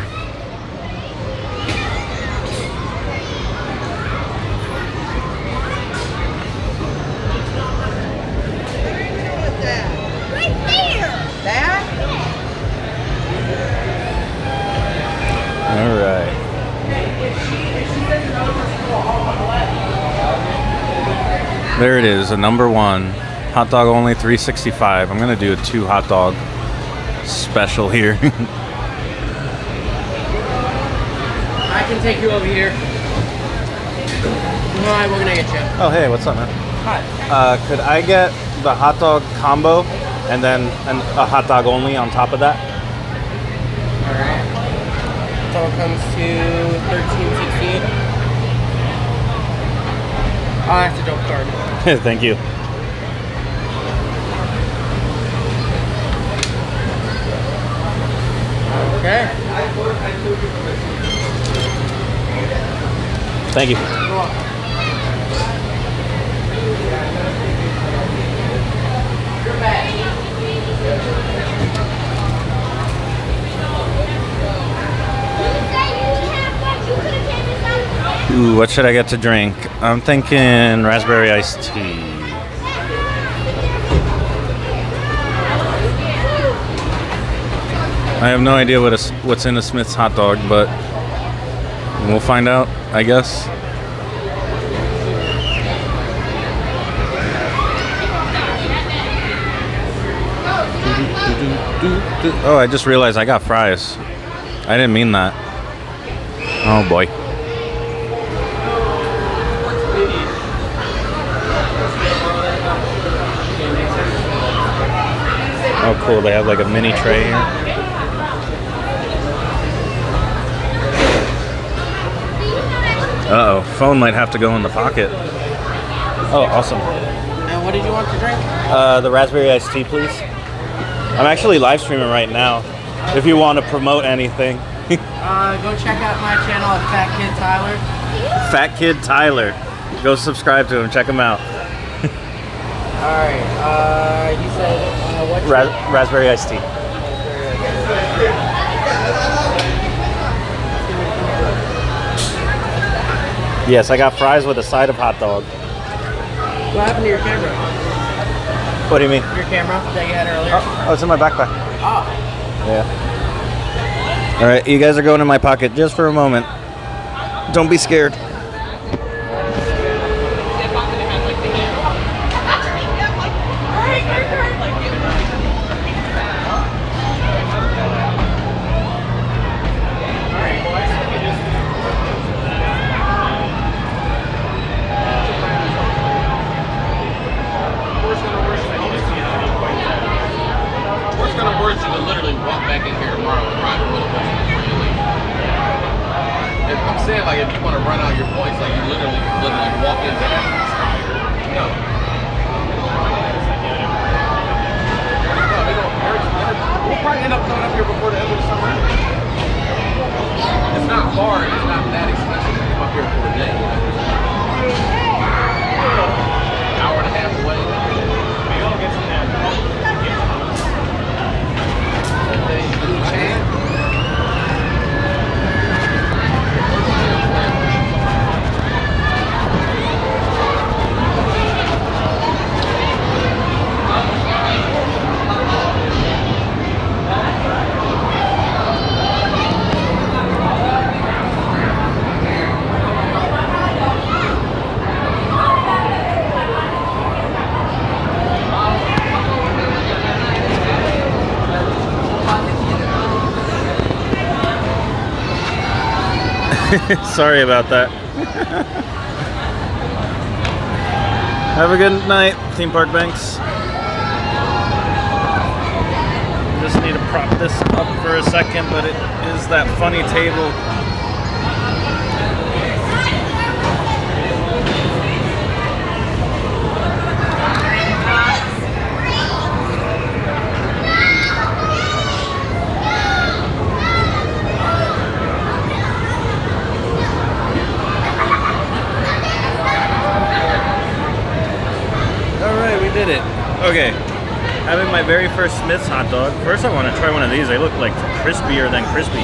All right. There it is, a number one. Hot dog only $3.65. I'm gonna do a 2 hot dog special here. I can take you over here. Alright, we're gonna get you. Oh, hey, what's up, man? Hi. Could I get the hot dog combo and then a hot dog only on top of that? Alright. Total comes to $13.68. I'll have to dope card. Thank you. Okay. Thank you. Ooh, what should I get to drink? I'm thinking raspberry iced tea. I have no idea what's in a Smith's hot dog, but we'll find out, I guess. Oh, I just realized I got fries. I didn't mean that. Oh boy. Oh cool, they have like a mini tray here. Uh-oh, phone might have to go in the pocket. Oh, awesome. And what did you want to drink? The raspberry iced tea, please. I'm actually live streaming right now. If you want to promote anything. Go check out my channel at Fat Kid Tyler. Fat Kid Tyler. Go subscribe to him. Check him out. Alright, you said, what? Raspberry iced tea. Yes, I got fries with a side of hot dog. What happened to your camera? What do you mean? Your camera that you had earlier? Oh, it's in my backpack. Oh. Yeah. All right, you guys are going in my pocket just for a moment. Don't be scared. Like if you want to run out your points, like you literally walk into that. No. We'll probably end up coming up here before the end of the summer. It's not far, it's not that expensive to come up here for a day. Hour and a half away. We all get some that. Sorry about that. Have a good night, Theme Park Banks. Just need to prop this up for a second, but it is that funny table. Did it. Okay, having my very first Smith's hot dog. First I want to try one of these. They look like crispier than crispy.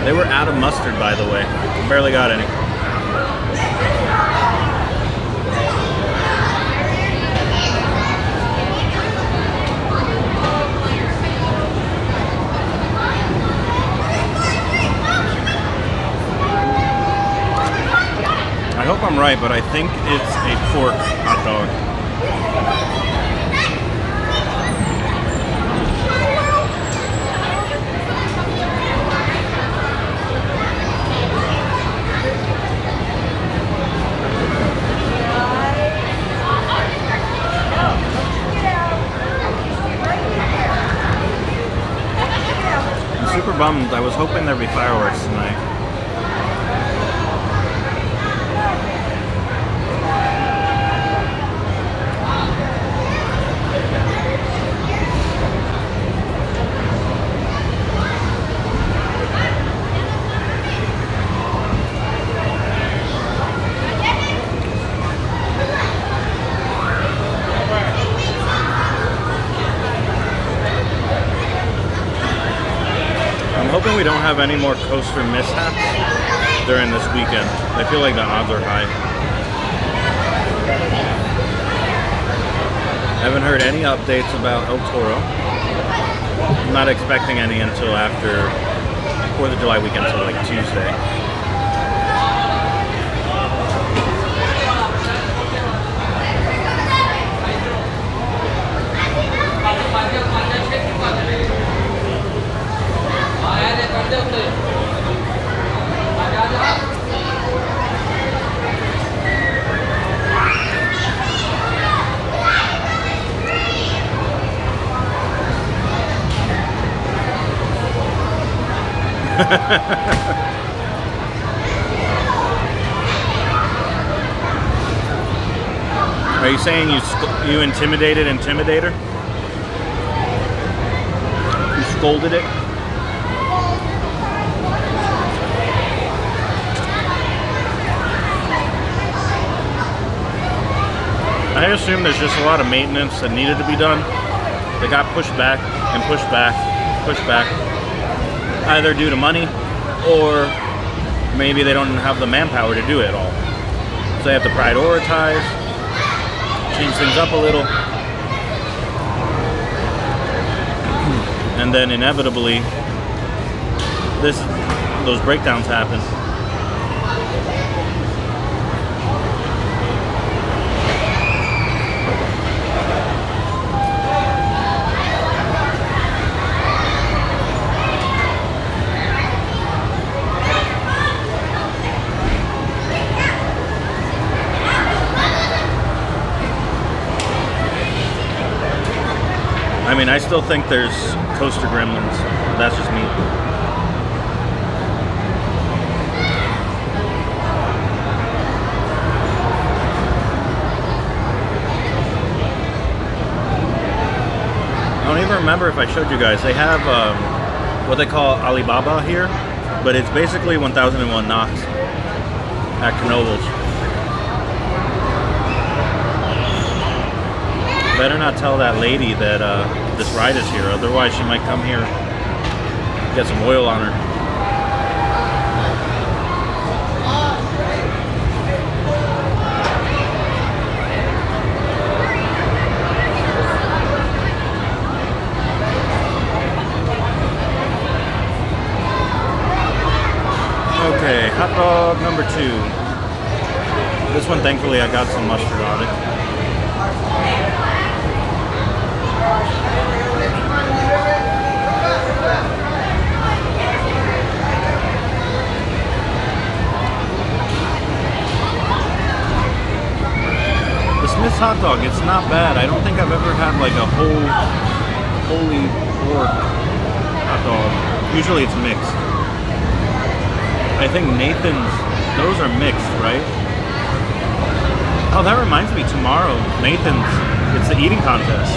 They were out of mustard, by the way. Barely got any. I hope I'm right, but I think it's a pork hot dog. I'm super bummed. I was hoping there'd be fireworks tonight. I'm hoping we don't have any more coaster mishaps during this weekend. I feel like the odds are high. I haven't heard any updates about El Toro. I'm not expecting any until after 4th of July weekend, so like Tuesday. Are you saying you intimidated Intimidator? You scolded it? I assume there's just a lot of maintenance that needed to be done. They got pushed back and pushed back, pushed back. Either due to money, or maybe they don't have the manpower to do it all. So they have to prioritize, change things up a little, and then inevitably, those breakdowns happen. I mean, I still think there's coaster gremlins. That's just me. I don't even remember if I showed you guys. They have what they call Alibaba here, but it's basically 1001 Knocks at Knoebels. Better not tell that lady that this ride is here, otherwise she might come here and get some oil on her. number 2. This one, thankfully, I got some mustard on it. The Smith's hot dog, it's not bad. I don't think I've ever had like a holy pork hot dog. Usually it's mixed. I think Nathan's, those are mixed, right? Oh, that reminds me, tomorrow, Nathan's, it's the eating contest.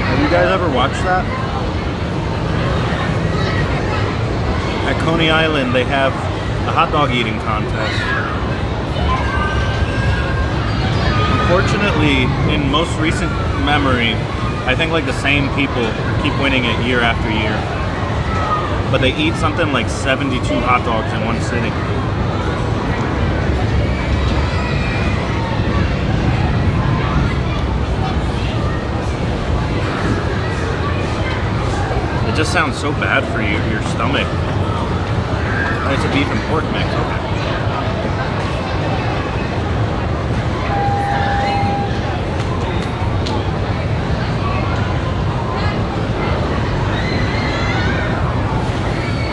Have you guys ever watched that? At Coney Island, they have a hot dog eating contest. Unfortunately, in most recent memory, I think like the same people keep winning it year after year. But they eat something like 72 hot dogs in one sitting. It just sounds so bad for your stomach. It's a beef and pork mix, okay.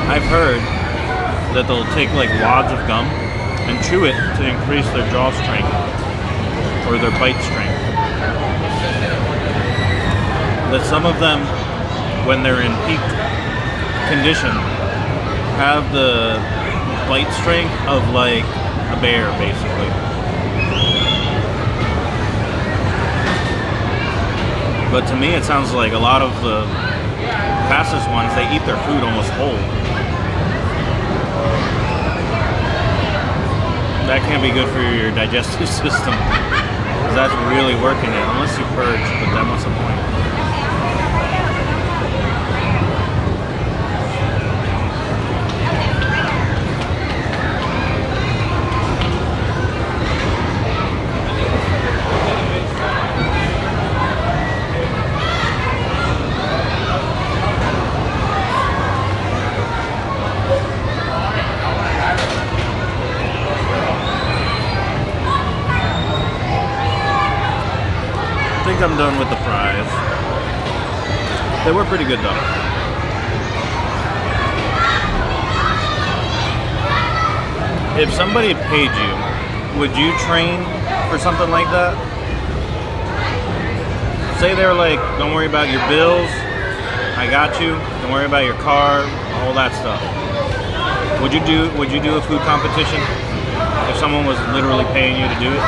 I've heard that they'll take like wads of gum and chew it to increase their jaw strength or their bite strength. That some of them, when they're in peak condition, have the bite strength of like a bear, basically. But to me, it sounds like a lot of the fastest ones, they eat their food almost whole. That can't be good for your digestive system, because that's really working it, unless you purge, but then what's the point? I'm done with the fries. They were pretty good though. If somebody paid you, would you train for something like that? Say they're like, don't worry about your bills, I got you, don't worry about your car, all that stuff. Would you do a food competition if someone was literally paying you to do it?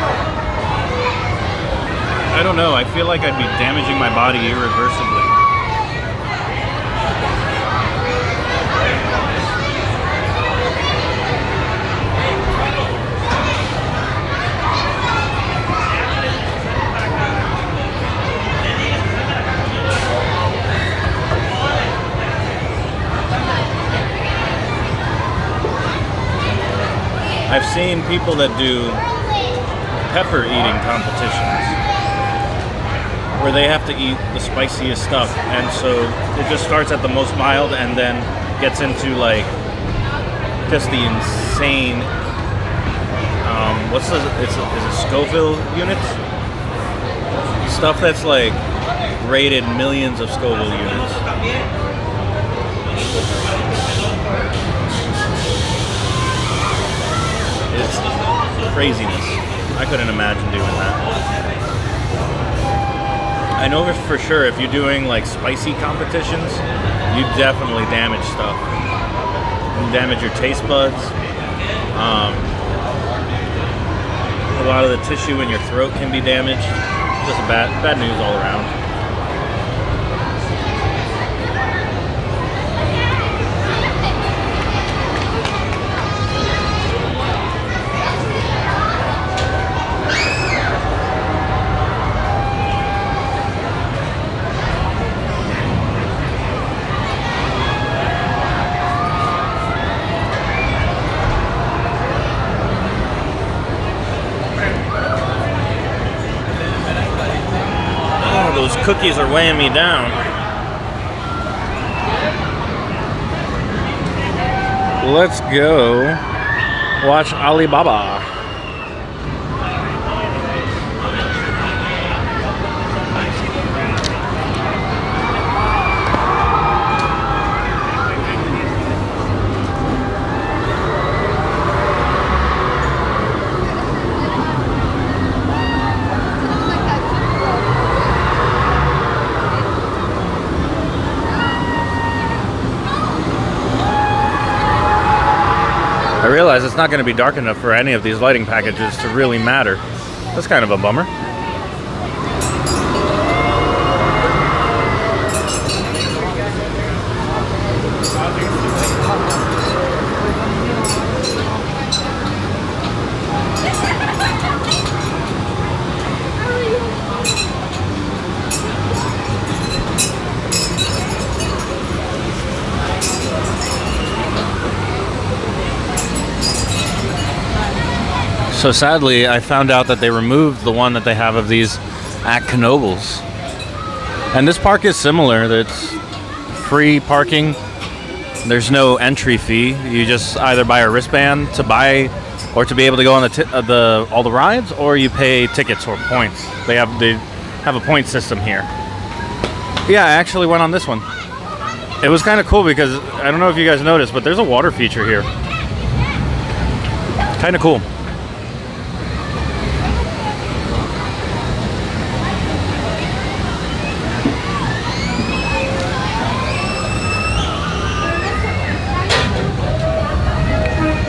I don't know, I feel like I'd be damaging my body irreversibly. I've seen people that do pepper eating competitions, where they have to eat the spiciest stuff, and so it just starts at the most mild and then gets into like just the insane is it Scoville units? Stuff that's like rated millions of Scoville units. It's craziness. I couldn't imagine doing that. I know for sure if you're doing like spicy competitions, you definitely damage stuff. You damage your taste buds. A lot of the tissue in your throat can be damaged. Just bad news all around. cookies are weighing me down. Let's go watch Alibaba. I realize it's not going to be dark enough for any of these lighting packages to really matter. That's kind of a bummer. So sadly, I found out that they removed the one that they have of these at Knoebels. And this park is similar. It's free parking. There's no entry fee. You just either buy a wristband to buy or to be able to go on all the rides, or you pay tickets or points. They have a point system here. Yeah, I actually went on this one. It was kind of cool because I don't know if you guys noticed, but there's a water feature here. Kind of cool.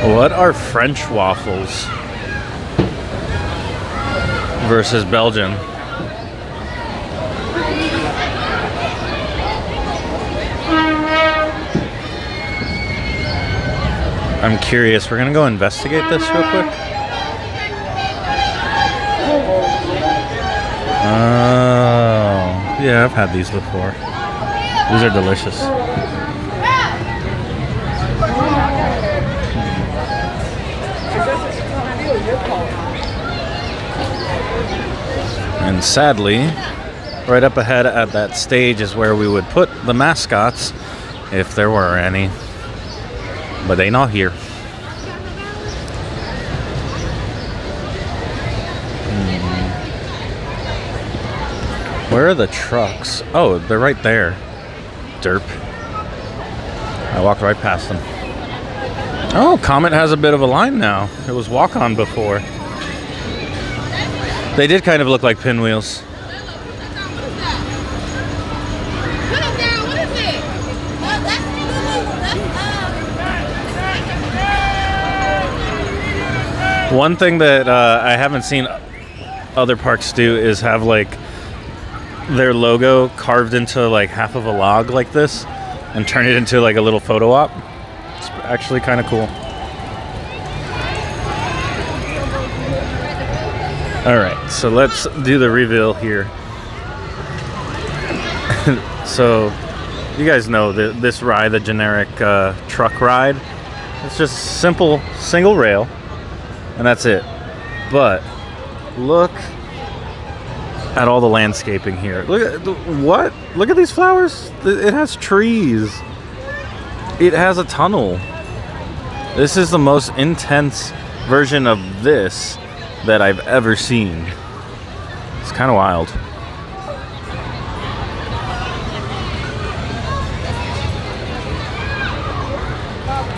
What are French waffles versus Belgian? I'm curious. We're gonna go investigate this real quick. Oh, yeah, I've had these before. These are delicious. And sadly, right up ahead at that stage is where we would put the mascots, if there were any. But they not here. Where are the trucks? Oh, they're right there. Derp. I walked right past them. Oh, Comet has a bit of a line now. It was walk-on before. They did kind of look like pinwheels. One thing that I haven't seen other parks do is have like their logo carved into like half of a log like this and turn it into like a little photo op. It's actually kind of cool. All right, so let's do the reveal here. So you guys know this ride, the generic truck ride, it's just simple single rail and that's it. But look at all the landscaping here. Look at what? Look at these flowers. It has trees. It has a tunnel. This is the most intense version of this that I've ever seen. It's kind of wild.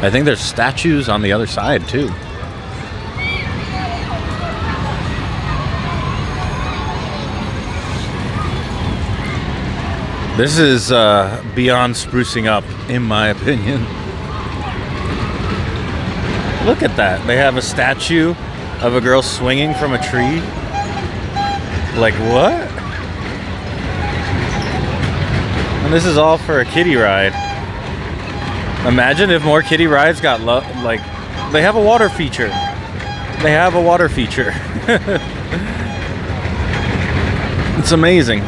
I think there's statues on the other side too. This is beyond sprucing up, in my opinion. Look at that. They have a statue of a girl swinging from a tree. Like, what? And this is all for a kiddie ride. Imagine if more kiddie rides got like, they have a water feature. They have a water feature. It's amazing.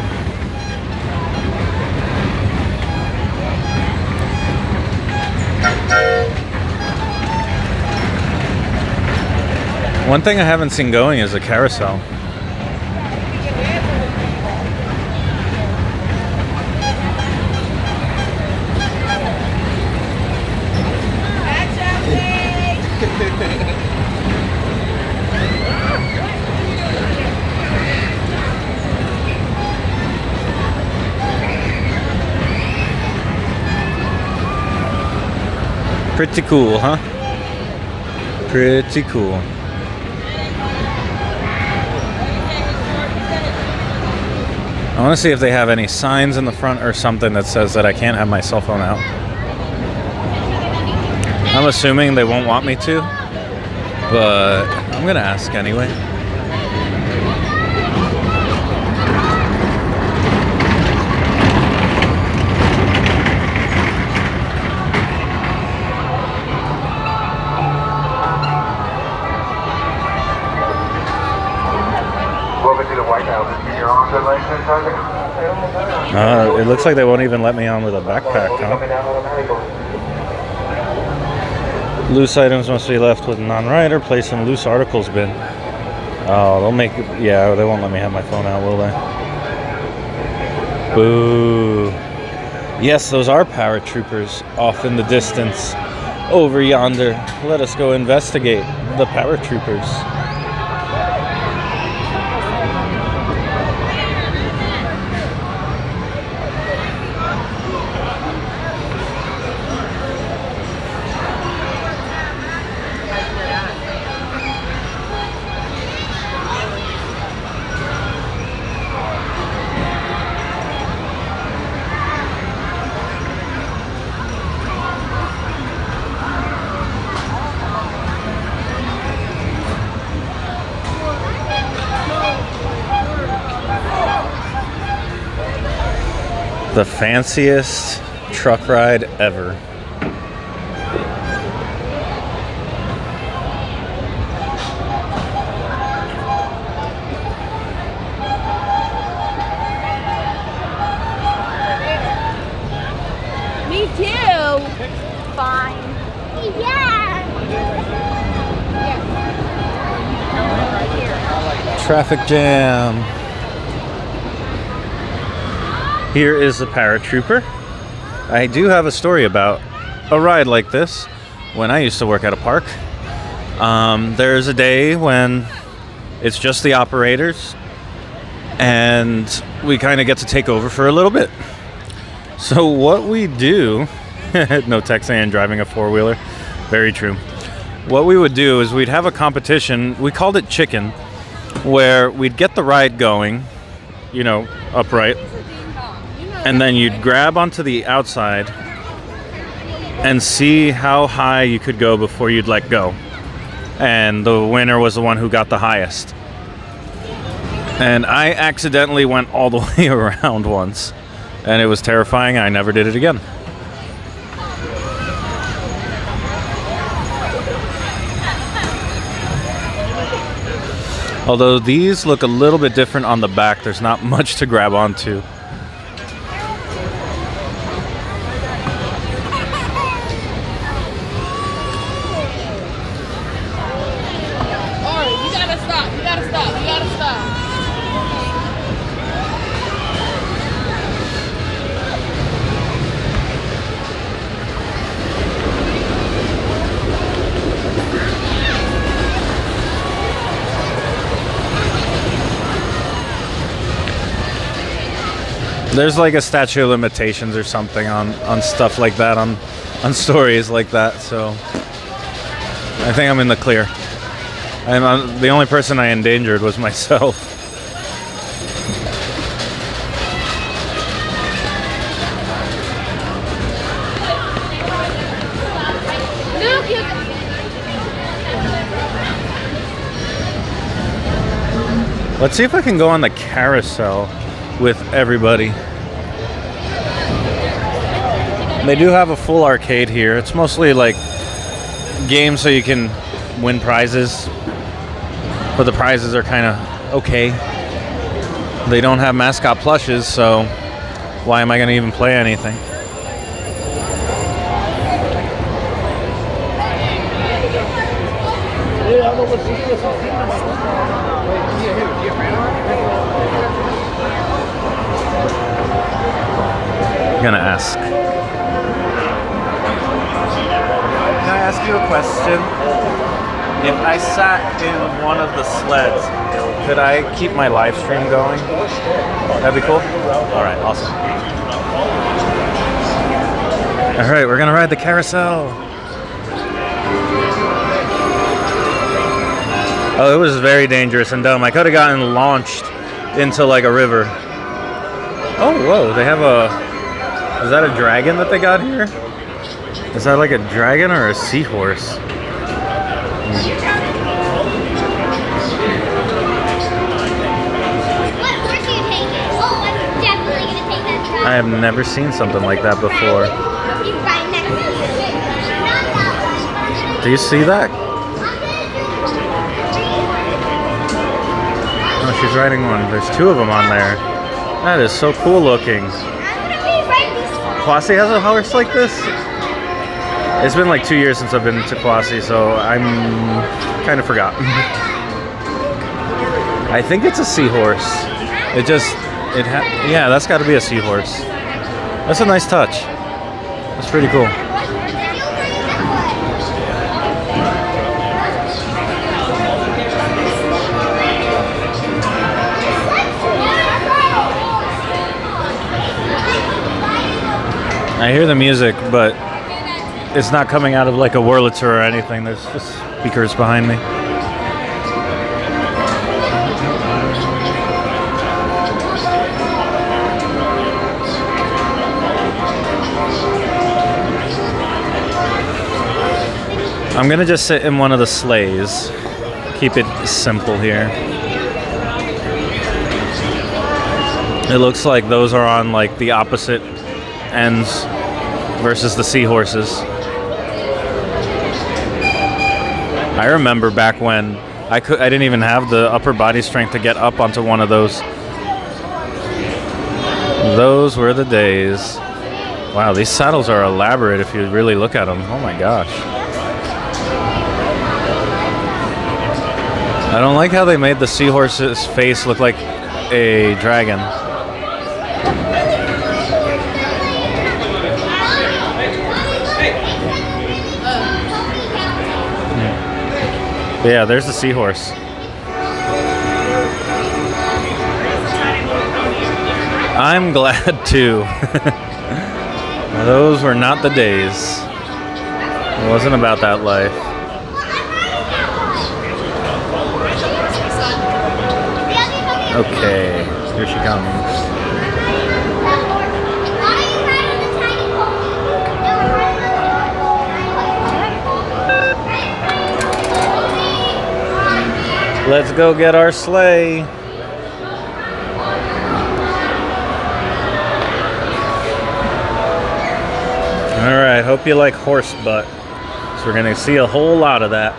One thing I haven't seen going is a carousel. Pretty cool, huh? Pretty cool. I want to see if they have any signs in the front or something that says that I can't have my cell phone out. I'm assuming they won't want me to, but I'm gonna ask anyway. It looks like they won't even let me on with a backpack, huh? Loose items must be left with non-rider. Place in loose articles bin. Oh, they'll make it. Yeah, they won't let me have my phone out, will they? Boo. Yes, those are paratroopers off in the distance. Over yonder. Let us go investigate the paratroopers. The fanciest truck ride ever. Me too. Fine. Yeah. Traffic jam. Here is the paratrooper. I do have a story about a ride like this when I used to work at a park. There's a day when it's just the operators and we kind of get to take over for a little bit. So what we do, no texting and driving a four-wheeler, very true. What we would do is we'd have a competition, we called it chicken, where we'd get the ride going, you know, upright, and then you'd grab onto the outside and see how high you could go before you'd let go. And the winner was the one who got the highest. And I accidentally went all the way around once, and it was terrifying. I never did it again. Although these look a little bit different on the back, there's not much to grab onto. There's like a statute of limitations or something on stuff like that, on stories like that, so I think I'm in the clear. The only person I endangered was myself. Let's see if I can go on the carousel with everybody. They do have a full arcade here. It's mostly like games so you can win prizes, but the prizes are kind of okay. They don't have mascot plushes, so why am I going to even play anything? I'm gonna ask. Can I ask you a question? If I sat in one of the sleds, could I keep my live stream going? That'd be cool? Alright, awesome. Alright, we're gonna ride the carousel. Oh, it was very dangerous and dumb. I could have gotten launched into like a river. Oh, whoa, they have a... Is that a dragon that they got here? Is that like a dragon or a seahorse? I have never seen something like that before. Do you see that? Oh, she's riding one. There's two of them on there. That is so cool looking. Kwasi has a horse like this? It's been like 2 years since I've been to Kwasi, so I'm kind of forgotten. I think it's a seahorse. Yeah, that's got to be a seahorse. That's a nice touch. That's pretty cool. I hear the music, but it's not coming out of like a Wurlitzer or anything. There's just speakers behind me. I'm gonna just sit in one of the sleighs. Keep it simple here. It looks like those are on like the opposite ends versus the seahorses. I remember back when I didn't even have the upper body strength to get up onto one of those. Those were the days. Wow, these saddles are elaborate if you really look at them. Oh my gosh. I don't like how they made the seahorse's face look like a dragon. Yeah, there's the seahorse. I'm glad too. Those were not the days. It wasn't about that life. Okay, here she comes. Let's go get our sleigh. Alright, hope you like horse butt. So we're gonna see a whole lot of that.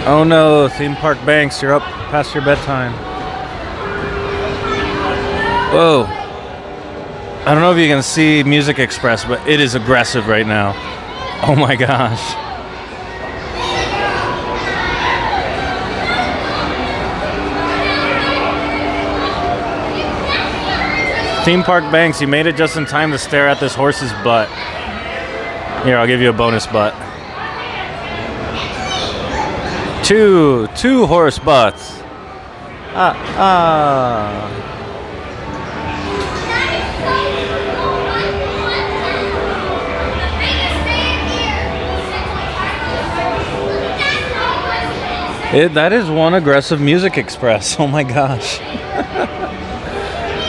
Oh no, theme park Banks, you're up past your bedtime. Whoa. I don't know if you can see Music Express, but it is aggressive right now. Oh my gosh. Theme Park Banks, you made it just in time to stare at this horse's butt. Here, I'll give you a bonus butt. Two horse butts. That is one aggressive Music Express. Oh my gosh.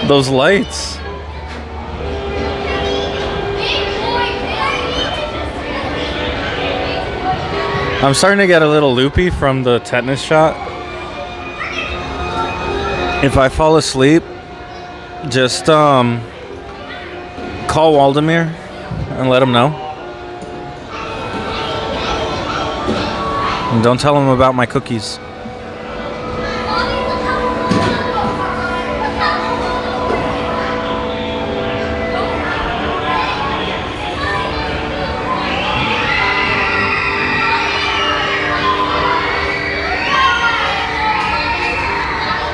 Those lights. I'm starting to get a little loopy from the tetanus shot. If I fall asleep, just call Waldameer and let him know. And don't tell him about my cookies.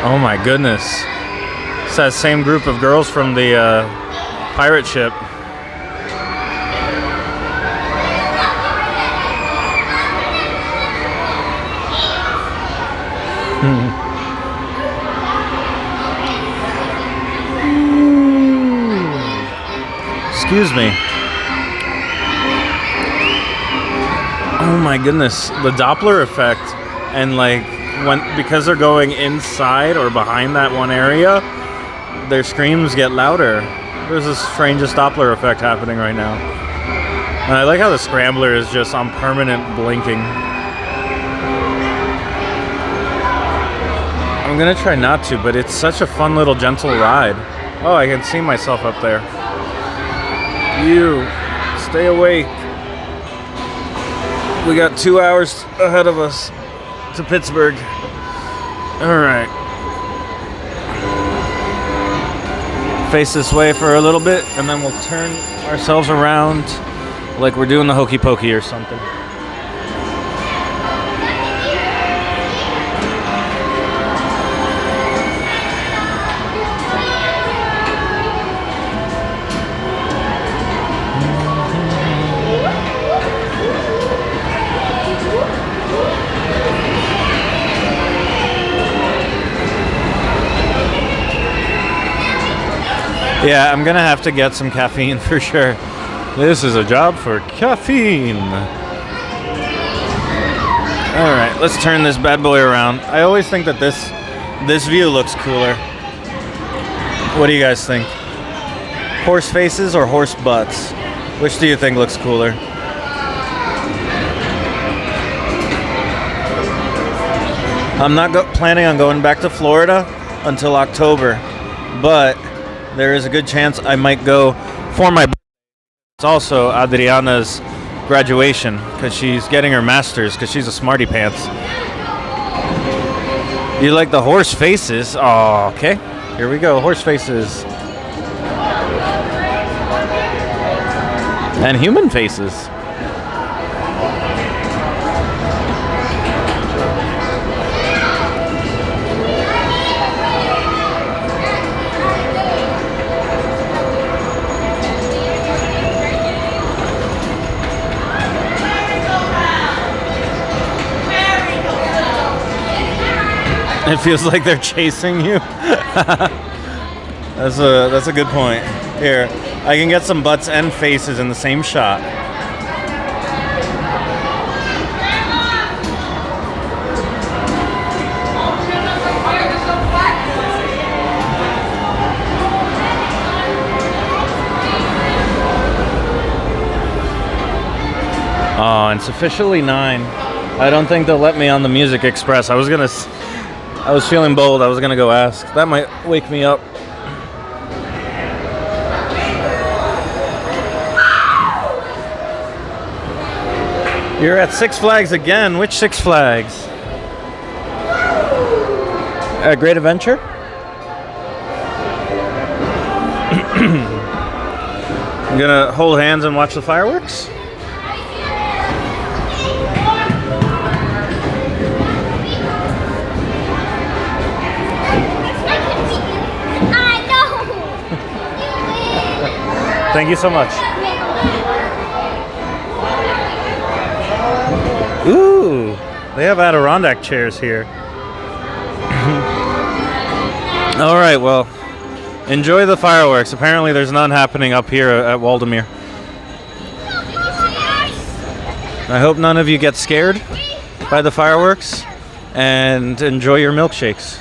Oh my goodness. It's that same group of girls from the pirate ship. Excuse me. Oh my goodness, the Doppler effect, and like because they're going inside or behind that one area, their screams get louder. There's the strangest Doppler effect happening right now. And I like how the scrambler is just on permanent blinking. I'm gonna try not to, but it's such a fun little gentle ride. Oh, I can see myself up there. You, stay awake. We got 2 hours ahead of us to Pittsburgh. All right. Face this way for a little bit, and then we'll turn ourselves around like we're doing the hokey pokey or something. Yeah, I'm gonna have to get some caffeine for sure. This is a job for caffeine. All right, let's turn this bad boy around. I always think that this view looks cooler. What do you guys think? Horse faces or horse butts? Which do you think looks cooler? I'm not planning on going back to Florida until October, but there is a good chance I might go for my. It's also Adriana's graduation because she's getting her master's because she's a smarty pants. You like the horse faces? Oh, okay. Here we go, horse faces. And human faces. It feels like they're chasing you. That's a good point. Here, I can get some butts and faces in the same shot. Oh, and it's officially 9. I don't think they'll let me on the Music Express. I was feeling bold. I was gonna go ask. That might wake me up. You're at Six Flags again. Which Six Flags? At Great Adventure? I'm gonna hold hands and watch the fireworks. Thank you so much. Ooh, they have Adirondack chairs here. All right, well, enjoy the fireworks. Apparently there's none happening up here at Waldameer. I hope none of you get scared by the fireworks and enjoy your milkshakes.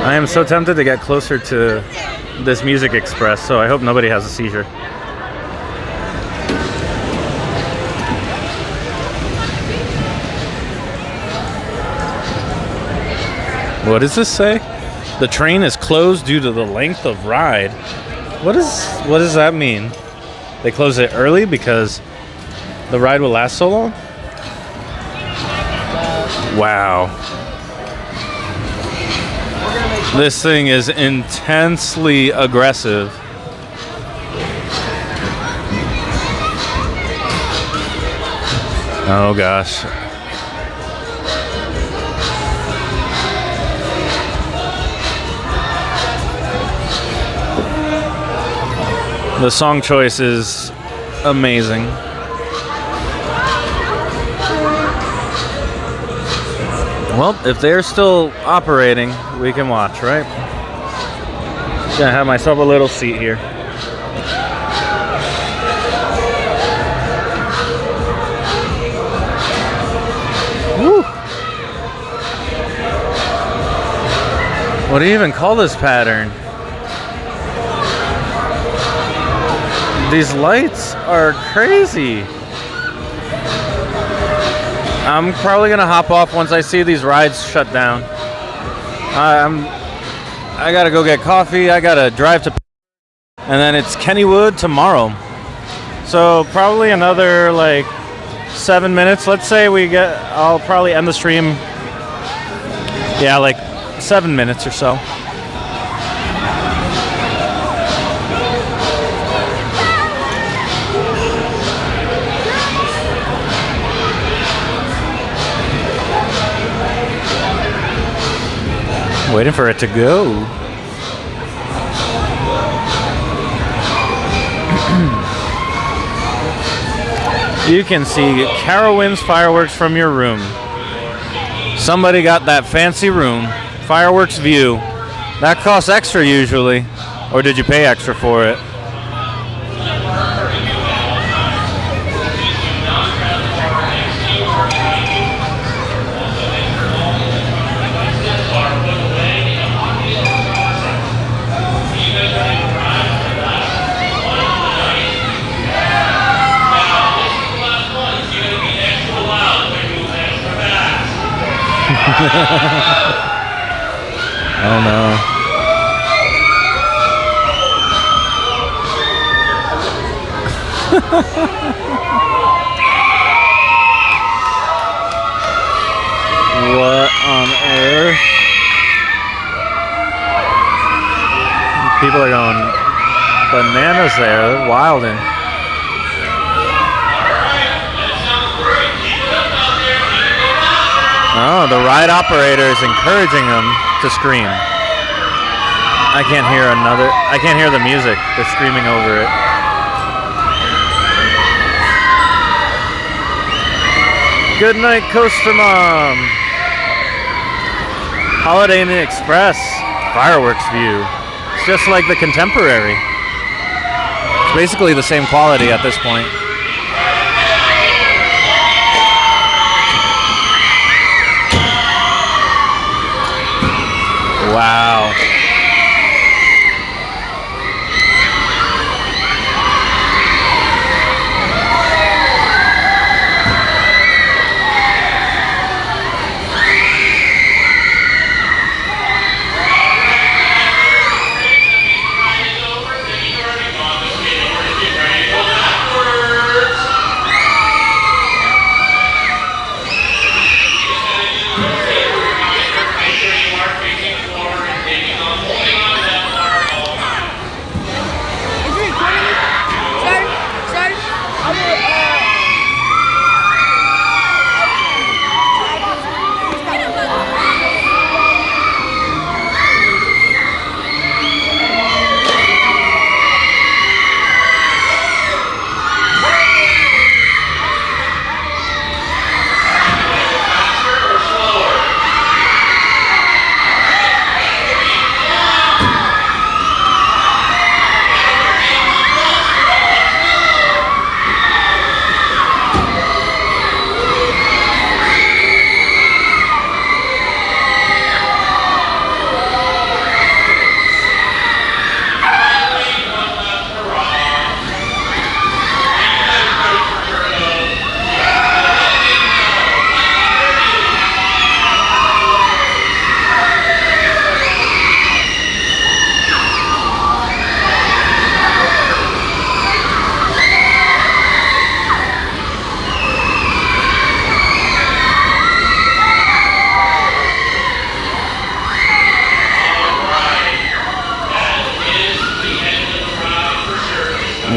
I am so tempted to get closer to this Music Express, so I hope nobody has a seizure. What does this say? The train is closed due to the length of ride. What does that mean? They close it early because the ride will last so long? Wow. This thing is intensely aggressive. Oh gosh. The song choice is amazing. Well, if they're still operating, we can watch, right? Gonna have myself a little seat here. Woo! What do you even call this pattern? These lights are crazy. I'm probably gonna hop off once I see these rides shut down. I gotta go get coffee. I gotta drive to, and then it's Kennywood tomorrow. So probably another like 7 minutes. Let's say I'll probably end the stream. Yeah, like 7 minutes or so. Waiting for it to go. You can see Carowinds fireworks from your room. Somebody got that fancy room. Fireworks view. That costs extra usually. Or did you pay extra for it? Oh no. What on earth? People are going bananas there. They're wilding. Oh, the ride operator is encouraging them to scream. I can't hear the music. They're screaming over it. Good night, Coaster Mom. Holiday Inn Express fireworks view. It's just like the Contemporary. It's basically the same quality at this point. Wow.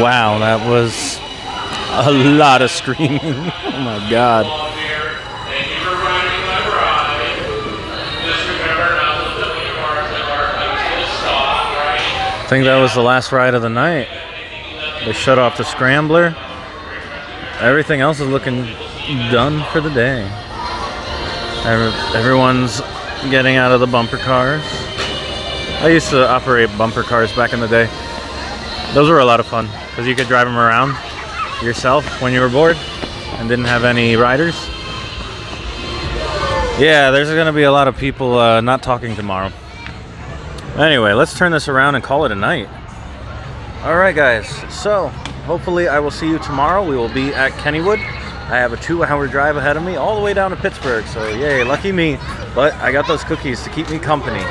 Wow, that was a lot of screaming. Oh my God. Thank you for riding my ride. Just remember not to look at your marks and mark stop, right? I think that was the last ride of the night. They shut off the scrambler. Everything else is looking done for the day. Everyone's getting out of the bumper cars. I used to operate bumper cars back in the day. Those were a lot of fun because you could drive them around yourself when you were bored and didn't have any riders. Yeah, there's going to be a lot of people not talking tomorrow. Anyway, let's turn this around and call it a night. All right, guys. So hopefully I will see you tomorrow. We will be at Kennywood. I have a 2-hour drive ahead of me all the way down to Pittsburgh. So yay, lucky me. But I got those cookies to keep me company.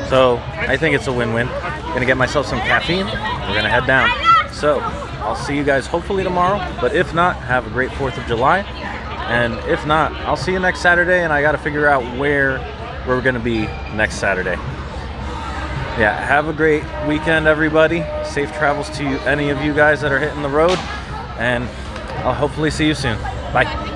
So I think it's a win-win. Gonna get myself some caffeine. We're gonna head down. So I'll see you guys hopefully tomorrow. But if not, have a great 4th of July. And if not, I'll see you next Saturday. And I gotta figure out where we're gonna be next Saturday. Yeah, have a great weekend, everybody. Safe travels to any of you guys that are hitting the road. And I'll hopefully see you soon. Bye.